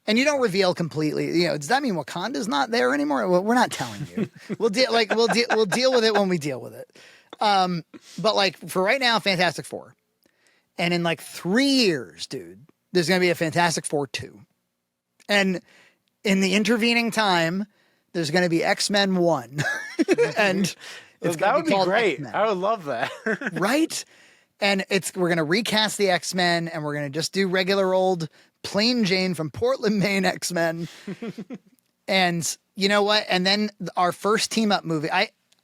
And you don't reveal completely, you know, does that mean Wakanda's not there anymore? Well, we're not telling you. We'll deal with it when we deal with it. But like for right now, Fantastic Four. And in like 3 years, dude, there's going to be a Fantastic Four 2. And in the intervening time, there's going to be X-Men 1. And it's that would be great. X-Men. I would love that. Right? And we're going to recast the X-Men and we're going to just do regular old plain Jane from Portland, Maine X-Men. And you know what? And then our first team up movie,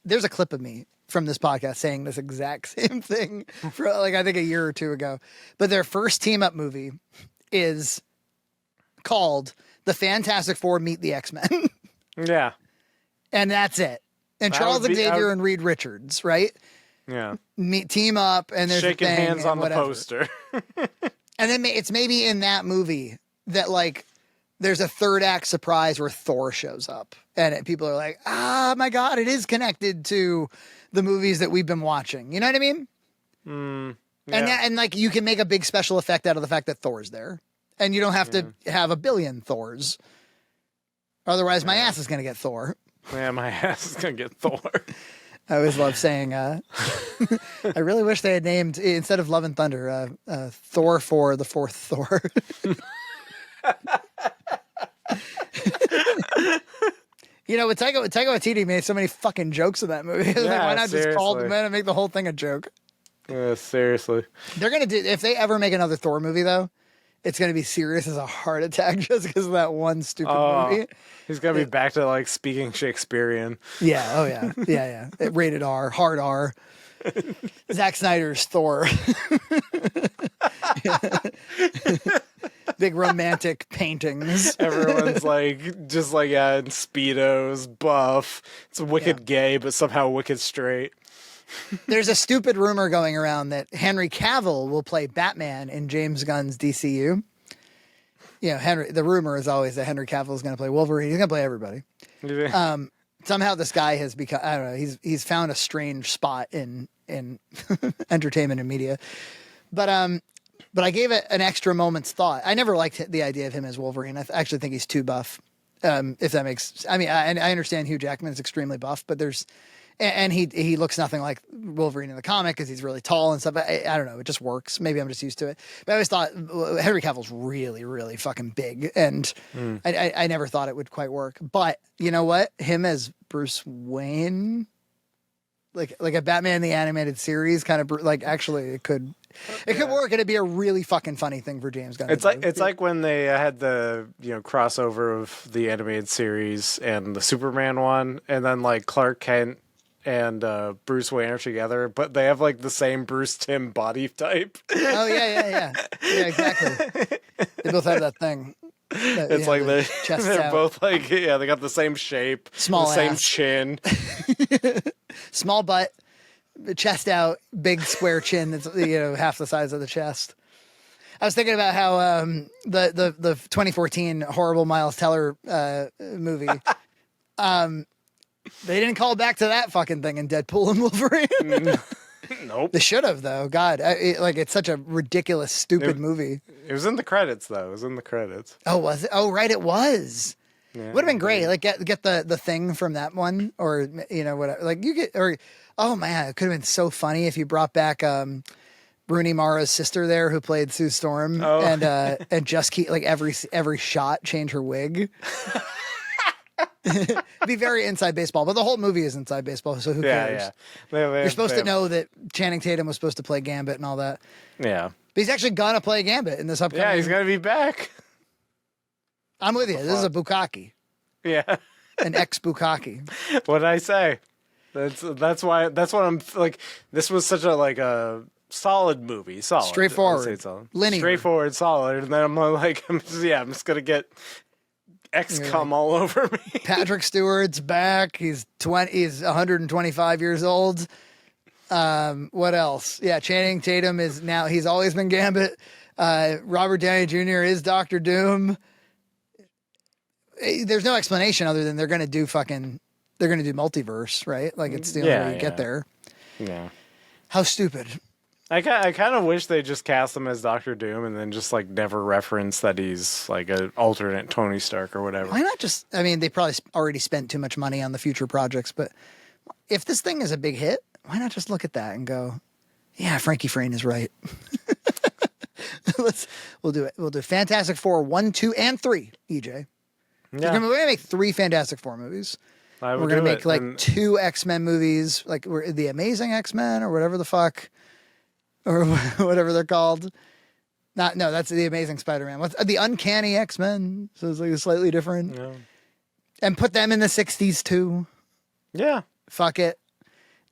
there's a clip of me from this podcast saying this exact same thing for like, I think a year or two ago, but their first team up movie is called The Fantastic Four Meet the X-Men. Yeah. And that's it. And Charles Xavier and Reed Richards, right? Yeah. Team up and there's shaking hands on the poster. And then it's maybe in that movie that like there's a third act surprise where Thor shows up and people are like, ah, my God, it is connected to the movies that we've been watching. You know what I mean? Yeah. And like you can make a big special effect out of the fact that Thor's there and you don't have to have a billion Thors. Otherwise my ass is going to get Thor. Yeah, my ass is going to get Thor. I always love saying, I really wish they had named, instead of Love and Thunder, Thor for the fourth Thor. You know, Taika Waititi made so many fucking jokes in that movie. Yeah, like, why not seriously. just call them in and make the whole thing a joke? Yeah, seriously. They're going to do, if they ever make another Thor movie, though, it's going to be serious as a heart attack just because of that one stupid movie. He's going to be back to like speaking Shakespearean. Yeah. Oh, yeah. Yeah. Rated R, hard R. Zack Snyder's Thor. Big romantic paintings. Everyone's like, just like, yeah, in Speedos, buff. It's wicked gay, but somehow wicked straight. There's a stupid rumor going around that Henry Cavill will play Batman in James Gunn's DCU. You know, the rumor is always that Henry Cavill is going to play Wolverine. He's going to play everybody. Somehow this guy has become, I don't know, he's found a strange spot in entertainment and media. But I gave it an extra moment's thought. I never liked the idea of him as Wolverine. I actually think he's too buff. If that makes, I mean, I understand Hugh Jackman is extremely buff, but and he looks nothing like Wolverine in the comic because he's really tall and stuff. I don't know. It just works. Maybe I'm just used to it. But I always thought Henry Cavill's really, really fucking big. And I never thought it would quite work. But you know what? Him as Bruce Wayne, like a Batman the Animated Series kind of like actually it could work. It'd be a really fucking funny thing for James Gunn. It's like when they had the crossover of the animated series and the Superman one, and then like Clark Kent and Bruce Wayne are together, but they have like the same Bruce Timm body type. Oh yeah, exactly. They both have that thing. It's like they're both like they got the same shape, small the same ass. chin, small butt, chest out, big square chin that's half the size of the chest. I was thinking about how the 2014 horrible Miles Teller movie. They didn't call back to that fucking thing in Deadpool and Wolverine. Nope. They should have, though. God, it's such a ridiculous, stupid movie. It was in the credits, though. It was in the credits. Oh, was it? Oh, right, it was. Yeah, would have been great. Like get the thing from that one, or whatever. Like you get, or oh man, it could have been so funny if you brought back Rooney Mara's sister there who played Sue Storm, and just keep like every shot change her wig. Be very inside baseball, but the whole movie is inside baseball, so who cares? Yeah. You're supposed to know that Channing Tatum was supposed to play Gambit and all that. Yeah. But he's actually gonna play Gambit in this upcoming. Yeah, he's gonna be back. I'm with you. This is a bukkake, Yeah. an ex-bukkake. What did I say? That's what I'm like. This was such a solid movie, solid, Straightforward. I would say solid. Linear. Straightforward, solid, and then I'm like, I'm just gonna get XCOM all over me. Patrick Stewart's back. He's 125 years old. What else? Yeah, Channing Tatum is now. He's always been Gambit. Robert Downey Jr. is Doctor Doom. There's no explanation other than they're gonna do multiverse, right? Like it's the only way you get there. Yeah. How stupid. I kind of wish they just cast him as Doctor Doom and then just like never reference that he's like an alternate Tony Stark or whatever. Why not just? I mean, they probably already spent too much money on the future projects, but if this thing is a big hit, why not just look at that and go, "Yeah, Frankie Frayne is right." We'll do it. We'll do Fantastic Four 1, 2, and 3. EJ. Yeah. We're gonna make 3 Fantastic Four movies. We're gonna make like 2 X-Men movies, like the Amazing X-Men or whatever the fuck, or whatever they're called. No, that's the Amazing Spider-Man. What's the Uncanny X-Men? So it's like slightly different. Yeah. And put them in the 60s too. Yeah. Fuck it.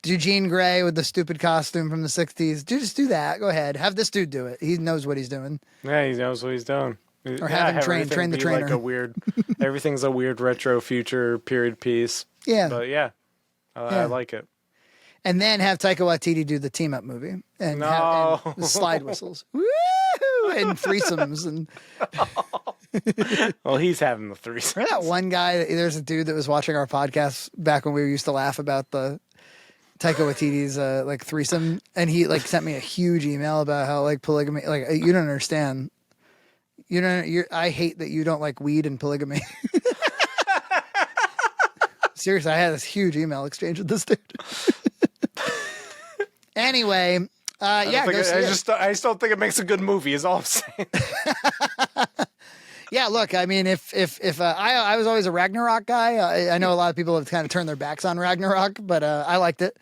Do Jean Grey with the stupid costume from the 60s. Just do that. Go ahead. Have this dude do it. He knows what he's doing. Yeah, he knows what he's doing. Or have him train the trainer. Like everything's a weird retro future period piece. Yeah. But yeah, I like it. And then have Taika Waititi do the team up movie and, No. and the slide whistles. Woo! And threesomes and Well, he's having the threesome. remember that one guy. There's a dude that was watching our podcast back when we used to laugh about the Taika Waititi's like threesome, and he like sent me a huge email about how like polygamy. Like you don't understand. I hate that you don't like weed and polygamy. Seriously, I had this huge email exchange with this dude. Anyway, yeah, I just don't think it makes a good movie. Is all I'm saying. Yeah, look, I mean, if I was always a Ragnarok guy. I know a lot of people have kind of turned their backs on Ragnarok, but I liked it.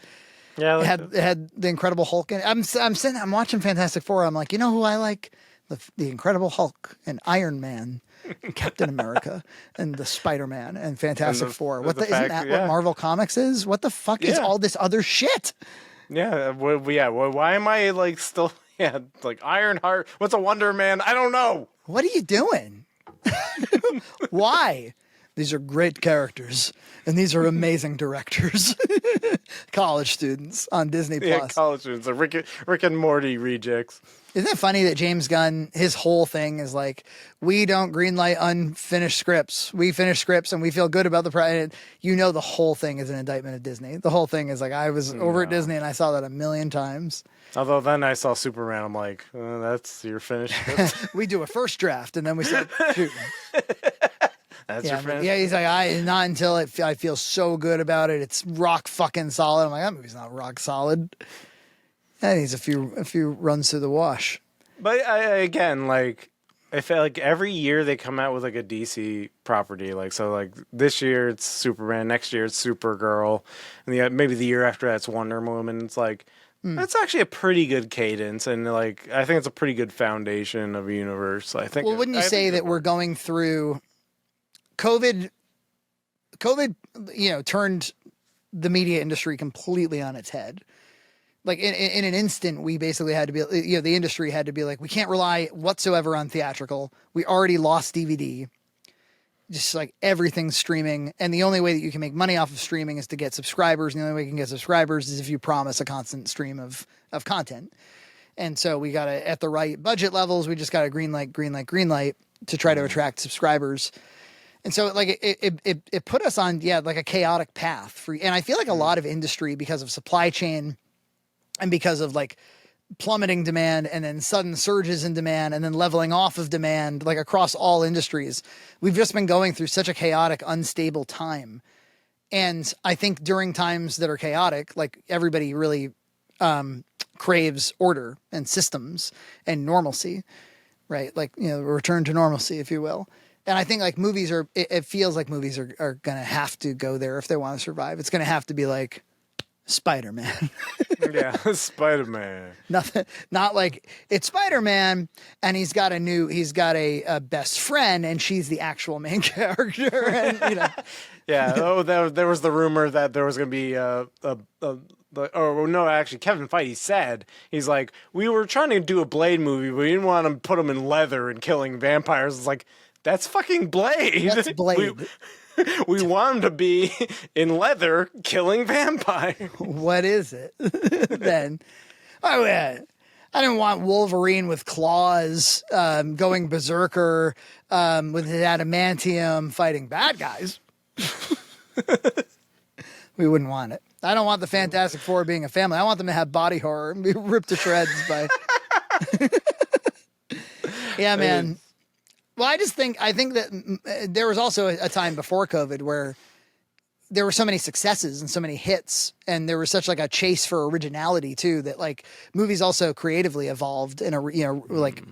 Yeah, It had the Incredible Hulk in it. I'm watching Fantastic Four. I'm like, you know who I like? The Incredible Hulk and Iron Man, and Captain America, and the Spider-Man and Fantastic Four. Isn't that what Marvel Comics is? What the fuck is all this other shit? Yeah, why am I like still? Yeah, like Ironheart. What's a Wonder Man? I don't know. What are you doing? Why? These are great characters, and these are amazing directors. College students on Disney Plus. Yeah, college students, the Rick and Morty rejects. Isn't it funny that James Gunn, his whole thing is like, we don't greenlight unfinished scripts. We finish scripts and we feel good about the project. You know, the whole thing is an indictment of Disney. The whole thing is like, I was over at Disney and I saw that a million times. Although then I saw Superman, I'm like, that's your finished script. We do a first draft and then we start shooting. That's your finished. Yeah, he's like, not until I feel so good about it. It's rock fucking solid. I'm like, that movie's not rock solid. That needs a few runs through the wash. But again, like, I feel like every year they come out with like a DC property. Like, so like this year it's Superman, next year it's Supergirl, and maybe the year after that's Wonder Woman. It's like, that's actually a pretty good cadence. And like, I think it's a pretty good foundation of a universe. I think. Well, wouldn't you say that we're going through COVID, turned the media industry completely on its head. Like in an instant, we basically had to be, the industry had to be like, we can't rely whatsoever on theatrical. We already lost DVD. Just like everything's streaming. And the only way that you can make money off of streaming is to get subscribers. And the only way you can get subscribers is if you promise a constant stream of content. And so we got to, at the right budget levels, we just got to green light to try to attract subscribers. And so like it put us on, like a chaotic path and I feel like a lot of industry, because of supply chain and because of like plummeting demand and then sudden surges in demand and then leveling off of demand, like across all industries, we've just been going through such a chaotic, unstable time. And I think during times that are chaotic, like everybody really craves order and systems and normalcy, right? Like, return to normalcy, if you will. And I think like movies are, it feels like movies are going to have to go there if they want to survive. It's going to have to be like Spider-Man. Yeah, Spider-Man. Nothing, not like it's Spider-Man and he's got a best friend and she's the actual main character. And, you know, Yeah. Oh, there was the rumor that there was going to be oh no, actually, Kevin Feige said he's like, we were trying to do a Blade movie, but we didn't want to put him in leather and killing vampires. It's like, that's fucking Blade. that's Blade. We want him to be in leather killing vampires. What is it then? Oh, yeah. I didn't want Wolverine with claws, going berserker, with his adamantium fighting bad guys. We wouldn't want it. I don't want the Fantastic Four being a family. I want them to have body horror and be ripped to shreds by. Yeah, man. Well, I think that there was also a time before COVID where there were so many successes and so many hits, and there was such like a chase for originality too, that like movies also creatively evolved in a, you know, like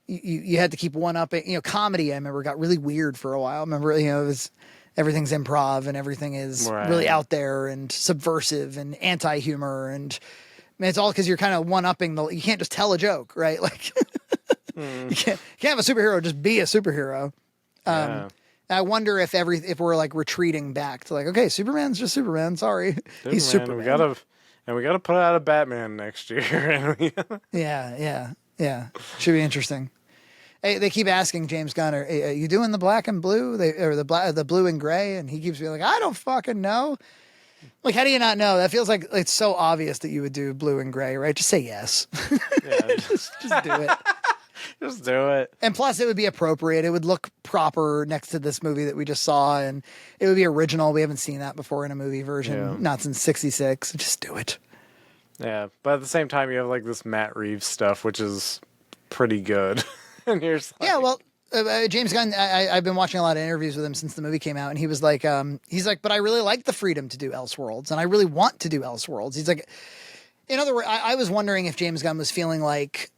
you had to keep one up. You know, comedy, I remember, got really weird for a while. I remember, you know, it was everything's improv and everything is really out there and subversive and anti-humor, and I mean, it's all because you're kind of one-upping you can't just tell a joke, right? Like you can't have a superhero just be a superhero. Yeah. I wonder if we're like retreating back to like, okay, Superman's just Superman. Sorry, he's Superman. We gotta put out a Batman next year. Yeah. Should be interesting. Hey, they keep asking James Gunn, are you doing the black and blue? The blue and gray, and he keeps being like, I don't fucking know. Like, how do you not know? That feels like it's so obvious that you would do blue and gray, right? Just say yes. Yeah. just do it. Just do it. And plus, it would be appropriate. It would look proper next to this movie that we just saw, and it would be original. We haven't seen that before in a movie version, not since '66. Just do it. Yeah, but at the same time, you have like this Matt Reeves stuff, which is pretty good. And here's like, yeah, well, James Gunn, I've been watching a lot of interviews with him since the movie came out, and he was like, but I really like the freedom to do Elseworlds, and I really want to do Elseworlds. He's like, in other words, I was wondering if James Gunn was feeling like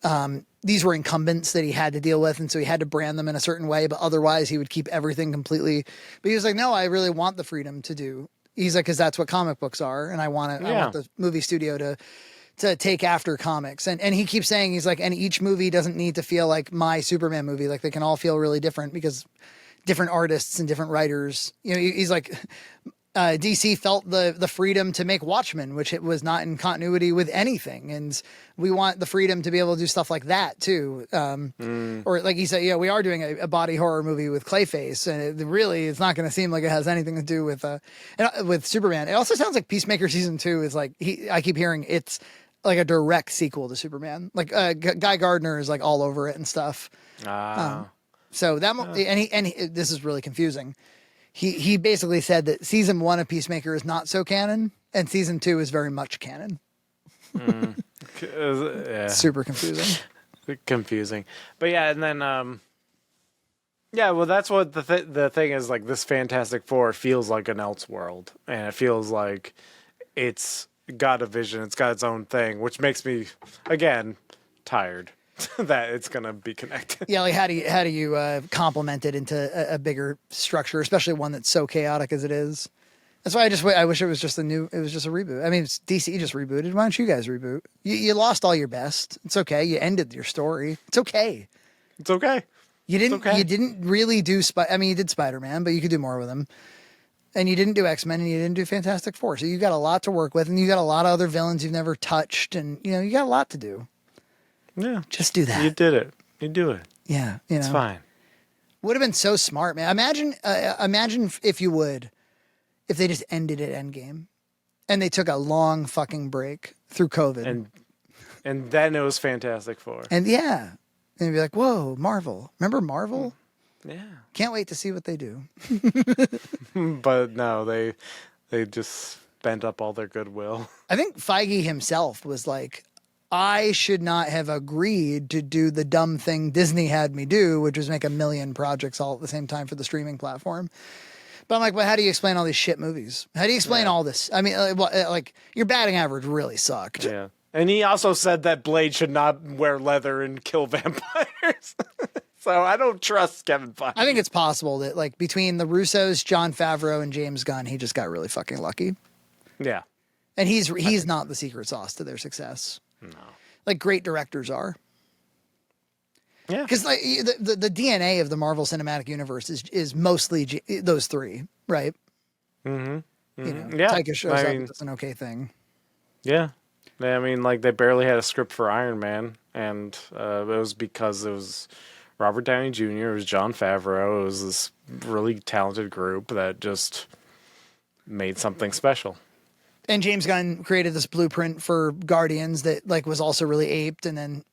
these were incumbents that he had to deal with, and so he had to brand them in a certain way, but otherwise he would keep everything completely. But he was like, no, I really want the freedom to do. He's like, because that's what comic books are, and I want the movie studio to take after comics. And he keeps saying, he's like, and each movie doesn't need to feel like my Superman movie. Like, they can all feel really different because different artists and different writers, you know, he's like, DC felt the freedom to make Watchmen, which it was not in continuity with anything. And we want the freedom to be able to do stuff like that too. Or like he said, yeah, we are doing a body horror movie with Clayface, and it's not going to seem like it has anything to do with Superman. It also sounds like Peacemaker season 2 is like, I keep hearing it's like a direct sequel to Superman. Like Guy Gardner is like all over it and stuff. So this is really confusing. He basically said that season 1 of Peacemaker is not so canon, and season 2 is very much canon. Super confusing. Confusing. But yeah, and then well, that's what the thing is. Like, this Fantastic Four feels like an Elseworld, and it feels like it's got a vision. It's got its own thing, which makes me again tired. That it's gonna be connected. Yeah, like how do you complement it into a bigger structure, especially one that's so chaotic as it is? That's why I wish it was just a reboot. I mean, DC just rebooted. Why don't you guys reboot? You lost all your best. It's okay. You ended your story. It's okay. It's okay. You didn't really do you did Spider-Man, but you could do more with him. And you didn't do X-Men, and you didn't do Fantastic Four. So you got a lot to work with, and you got a lot of other villains you've never touched, and you got a lot to do. Yeah. Just do that. You did it. You do it. Yeah. It's fine. Would have been so smart, man. Imagine if they just ended at Endgame and they took a long fucking break through COVID. And then it was Fantastic Four. And yeah. And you'd be like, whoa, Marvel. Remember Marvel? Yeah. Can't wait to see what they do. But no, they just spent up all their goodwill. I think Feige himself was like, I should not have agreed to do the dumb thing Disney had me do, which was make a million projects all at the same time for the streaming platform. But I'm like, well, how do you explain all these shit movies? How do you explain all this? I mean, like your batting average really sucked. Yeah. And he also said that Blade should not wear leather and kill vampires. So I don't trust Kevin Feige. I think it's possible that like between the Russos, Jon Favreau, and James Gunn, he just got really fucking lucky. Yeah. And he's not the secret sauce to their success. No. Like great directors are. Yeah. Because like the DNA of the Marvel Cinematic Universe is mostly those three, right? Mm-hmm. You know, Yeah. Taika shows up, does an okay thing. Yeah. I mean, like, they barely had a script for Iron Man, and it was because it was Robert Downey Jr., it was Jon Favreau, it was this really talented group that just made something special. And James Gunn created this blueprint for Guardians that like was also really aped, and then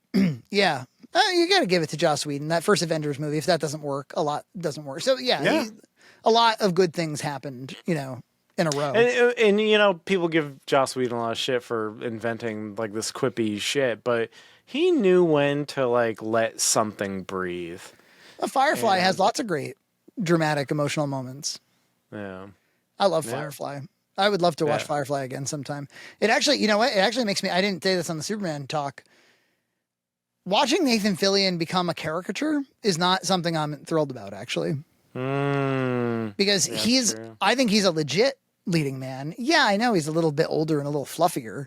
yeah, you got to give it to Joss Whedon. That first Avengers movie, if that doesn't work, a lot doesn't work. So yeah. A lot of good things happened, you know, in a row. And you know, people give Joss Whedon a lot of shit for inventing like this quippy shit, but he knew when to like let something breathe. Firefly has lots of great dramatic emotional moments. Yeah. I love Firefly. I would love to watch Firefly again sometime. It actually, you know what? It actually makes me, I didn't say this on the Superman talk. Watching Nathan Fillion become a caricature is not something I'm thrilled about, actually. Because I think he's a legit leading man. Yeah, I know he's a little bit older and a little fluffier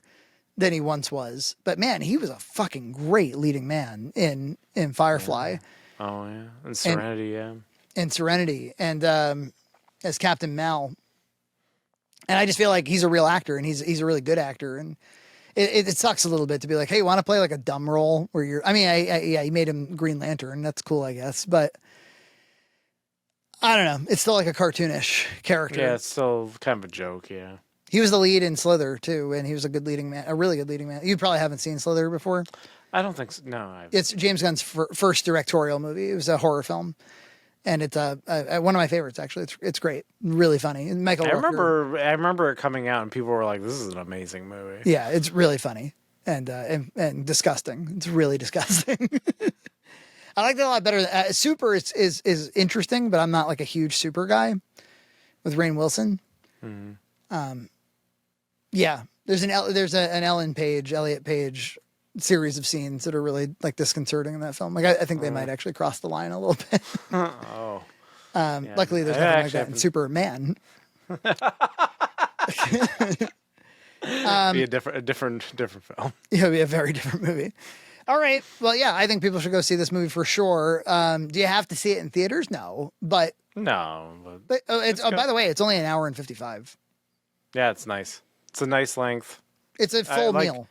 than he once was, but man, he was a fucking great leading man in Firefly. Yeah. Oh yeah, and Serenity, and Serenity, and as Captain Mal. And I just feel like he's a real actor, and he's a really good actor, and it sucks a little bit to be like, hey, want to play like a dumb role where you're? I mean, yeah, he made him Green Lantern, that's cool, I guess, but. I don't know. It's still like a cartoonish character. Yeah, it's still kind of a joke, yeah. He was the lead in Slither, too, and he was a good leading man, a really good leading man. You probably haven't seen Slither before. I don't think so. No. It's James Gunn's first directorial movie. It was a horror film, and it's one of my favorites, actually. It's great. Really funny. And Michael Rooker. I remember it coming out, and people were like, this is an amazing movie. Yeah, it's really funny and disgusting. It's really disgusting. I like that a lot better. Super is interesting, but I'm not like a huge Super guy with Rainn Wilson. Mm-hmm. Yeah, there's an Elliot Page series of scenes that are really like disconcerting in that film. Like I think they might actually cross the line a little bit. Oh, luckily there's nothing like that in Superman. Be a different film. Yeah, it'd be a very different movie. All right. Well, yeah, I think people should go see this movie for sure. Do you have to see it in theaters? No, but no. But by the way, it's only an hour and 55. Yeah, it's nice. It's a nice length. It's a full meal.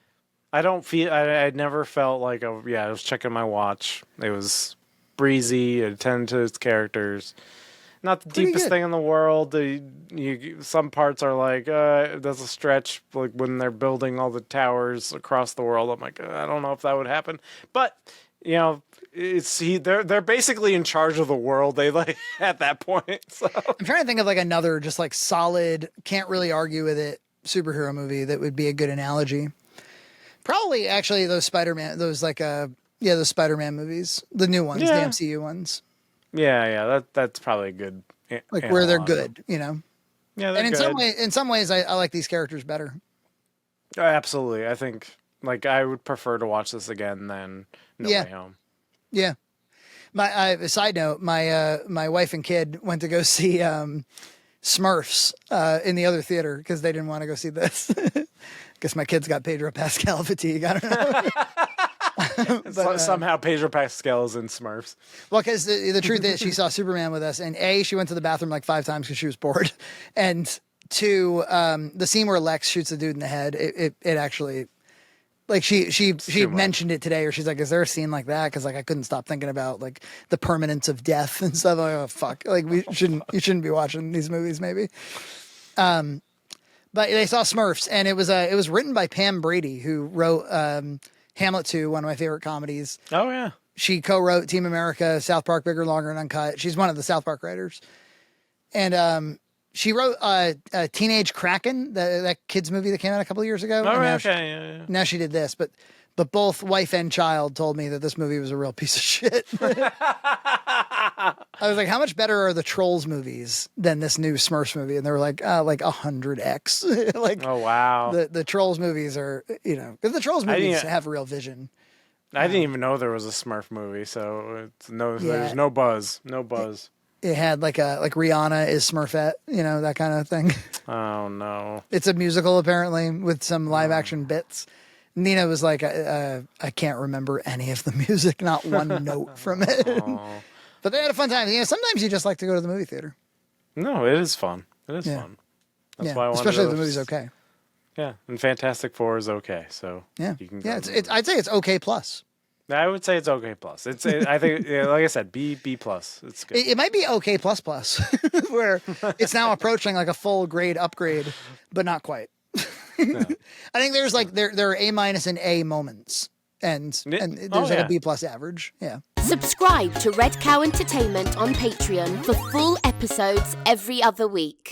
I don't feel. I never felt like I was checking my watch. It was breezy. It attended to its characters. Not the deepest thing in the world. Some parts are like, there's a stretch, like when they're building all the towers across the world. I'm like, I don't know if that would happen. But, you know, they're basically in charge of the world. They like at that point. So I'm trying to think of like another just like solid, can't really argue with it superhero movie that would be a good analogy. Probably actually those Spider-Man, those Spider-Man movies, the new ones, the MCU ones. Yeah, that's probably a good like where they're good, you know. Yeah, and in some ways, I like these characters better. Absolutely, I think like I would prefer to watch this again than No Way Home. Yeah. Side note, my wife and kid went to go see Smurfs in the other theater because they didn't want to go see this. Guess my kids got Pedro Pascal fatigue. I don't know. But, somehow Pedro Pascal is in Smurfs. Well, because the truth is she saw Superman with us, and A, she went to the bathroom like 5 times because she was bored, and 2, the scene where Lex shoots the dude in the head, it actually, like she mentioned it today, or she's like, is there a scene like that? Because like I couldn't stop thinking about like the permanence of death and stuff. Like, oh fuck, like you shouldn't be watching these movies maybe. But they saw Smurfs, and it was written by Pam Brady, who wrote Hamlet 2, one of my favorite comedies. Oh, yeah. She co-wrote Team America, South Park, Bigger, Longer, and Uncut. She's one of the South Park writers. And she wrote Teenage Kraken, that kids movie that came out a couple of years ago. Oh, okay. Now she did this, but both wife and child told me that this movie was a real piece of shit. I was like, how much better are the Trolls movies than this new Smurfs movie? And they were like 100x. Like, oh, wow. The Trolls movies are, because the Trolls movies have real vision. I didn't even know there was a Smurf movie, so Yeah. there's no buzz. No buzz. It had like Rihanna is Smurfette, that kind of thing. Oh, no. It's a musical apparently with some live action bits. Nina was like, I can't remember any of the music, not one note from it. Oh. But they had a fun time. Sometimes you just like to go to the movie theater. No, it is fun. It is Yeah. fun. That's why I wanted especially to if the movie's okay. Yeah, and Fantastic Four is okay, so Yeah, you can go yeah. to the movie. I'd say it's okay plus. I would say it's okay plus. I think, like I said, B plus. It's good. It might be okay plus plus, where it's now approaching like a full grade upgrade, but not quite. I think there's like there are A- and A moments, and there's like a B plus average. Yeah. Subscribe to Red Cow Entertainment on Patreon for full episodes every other week.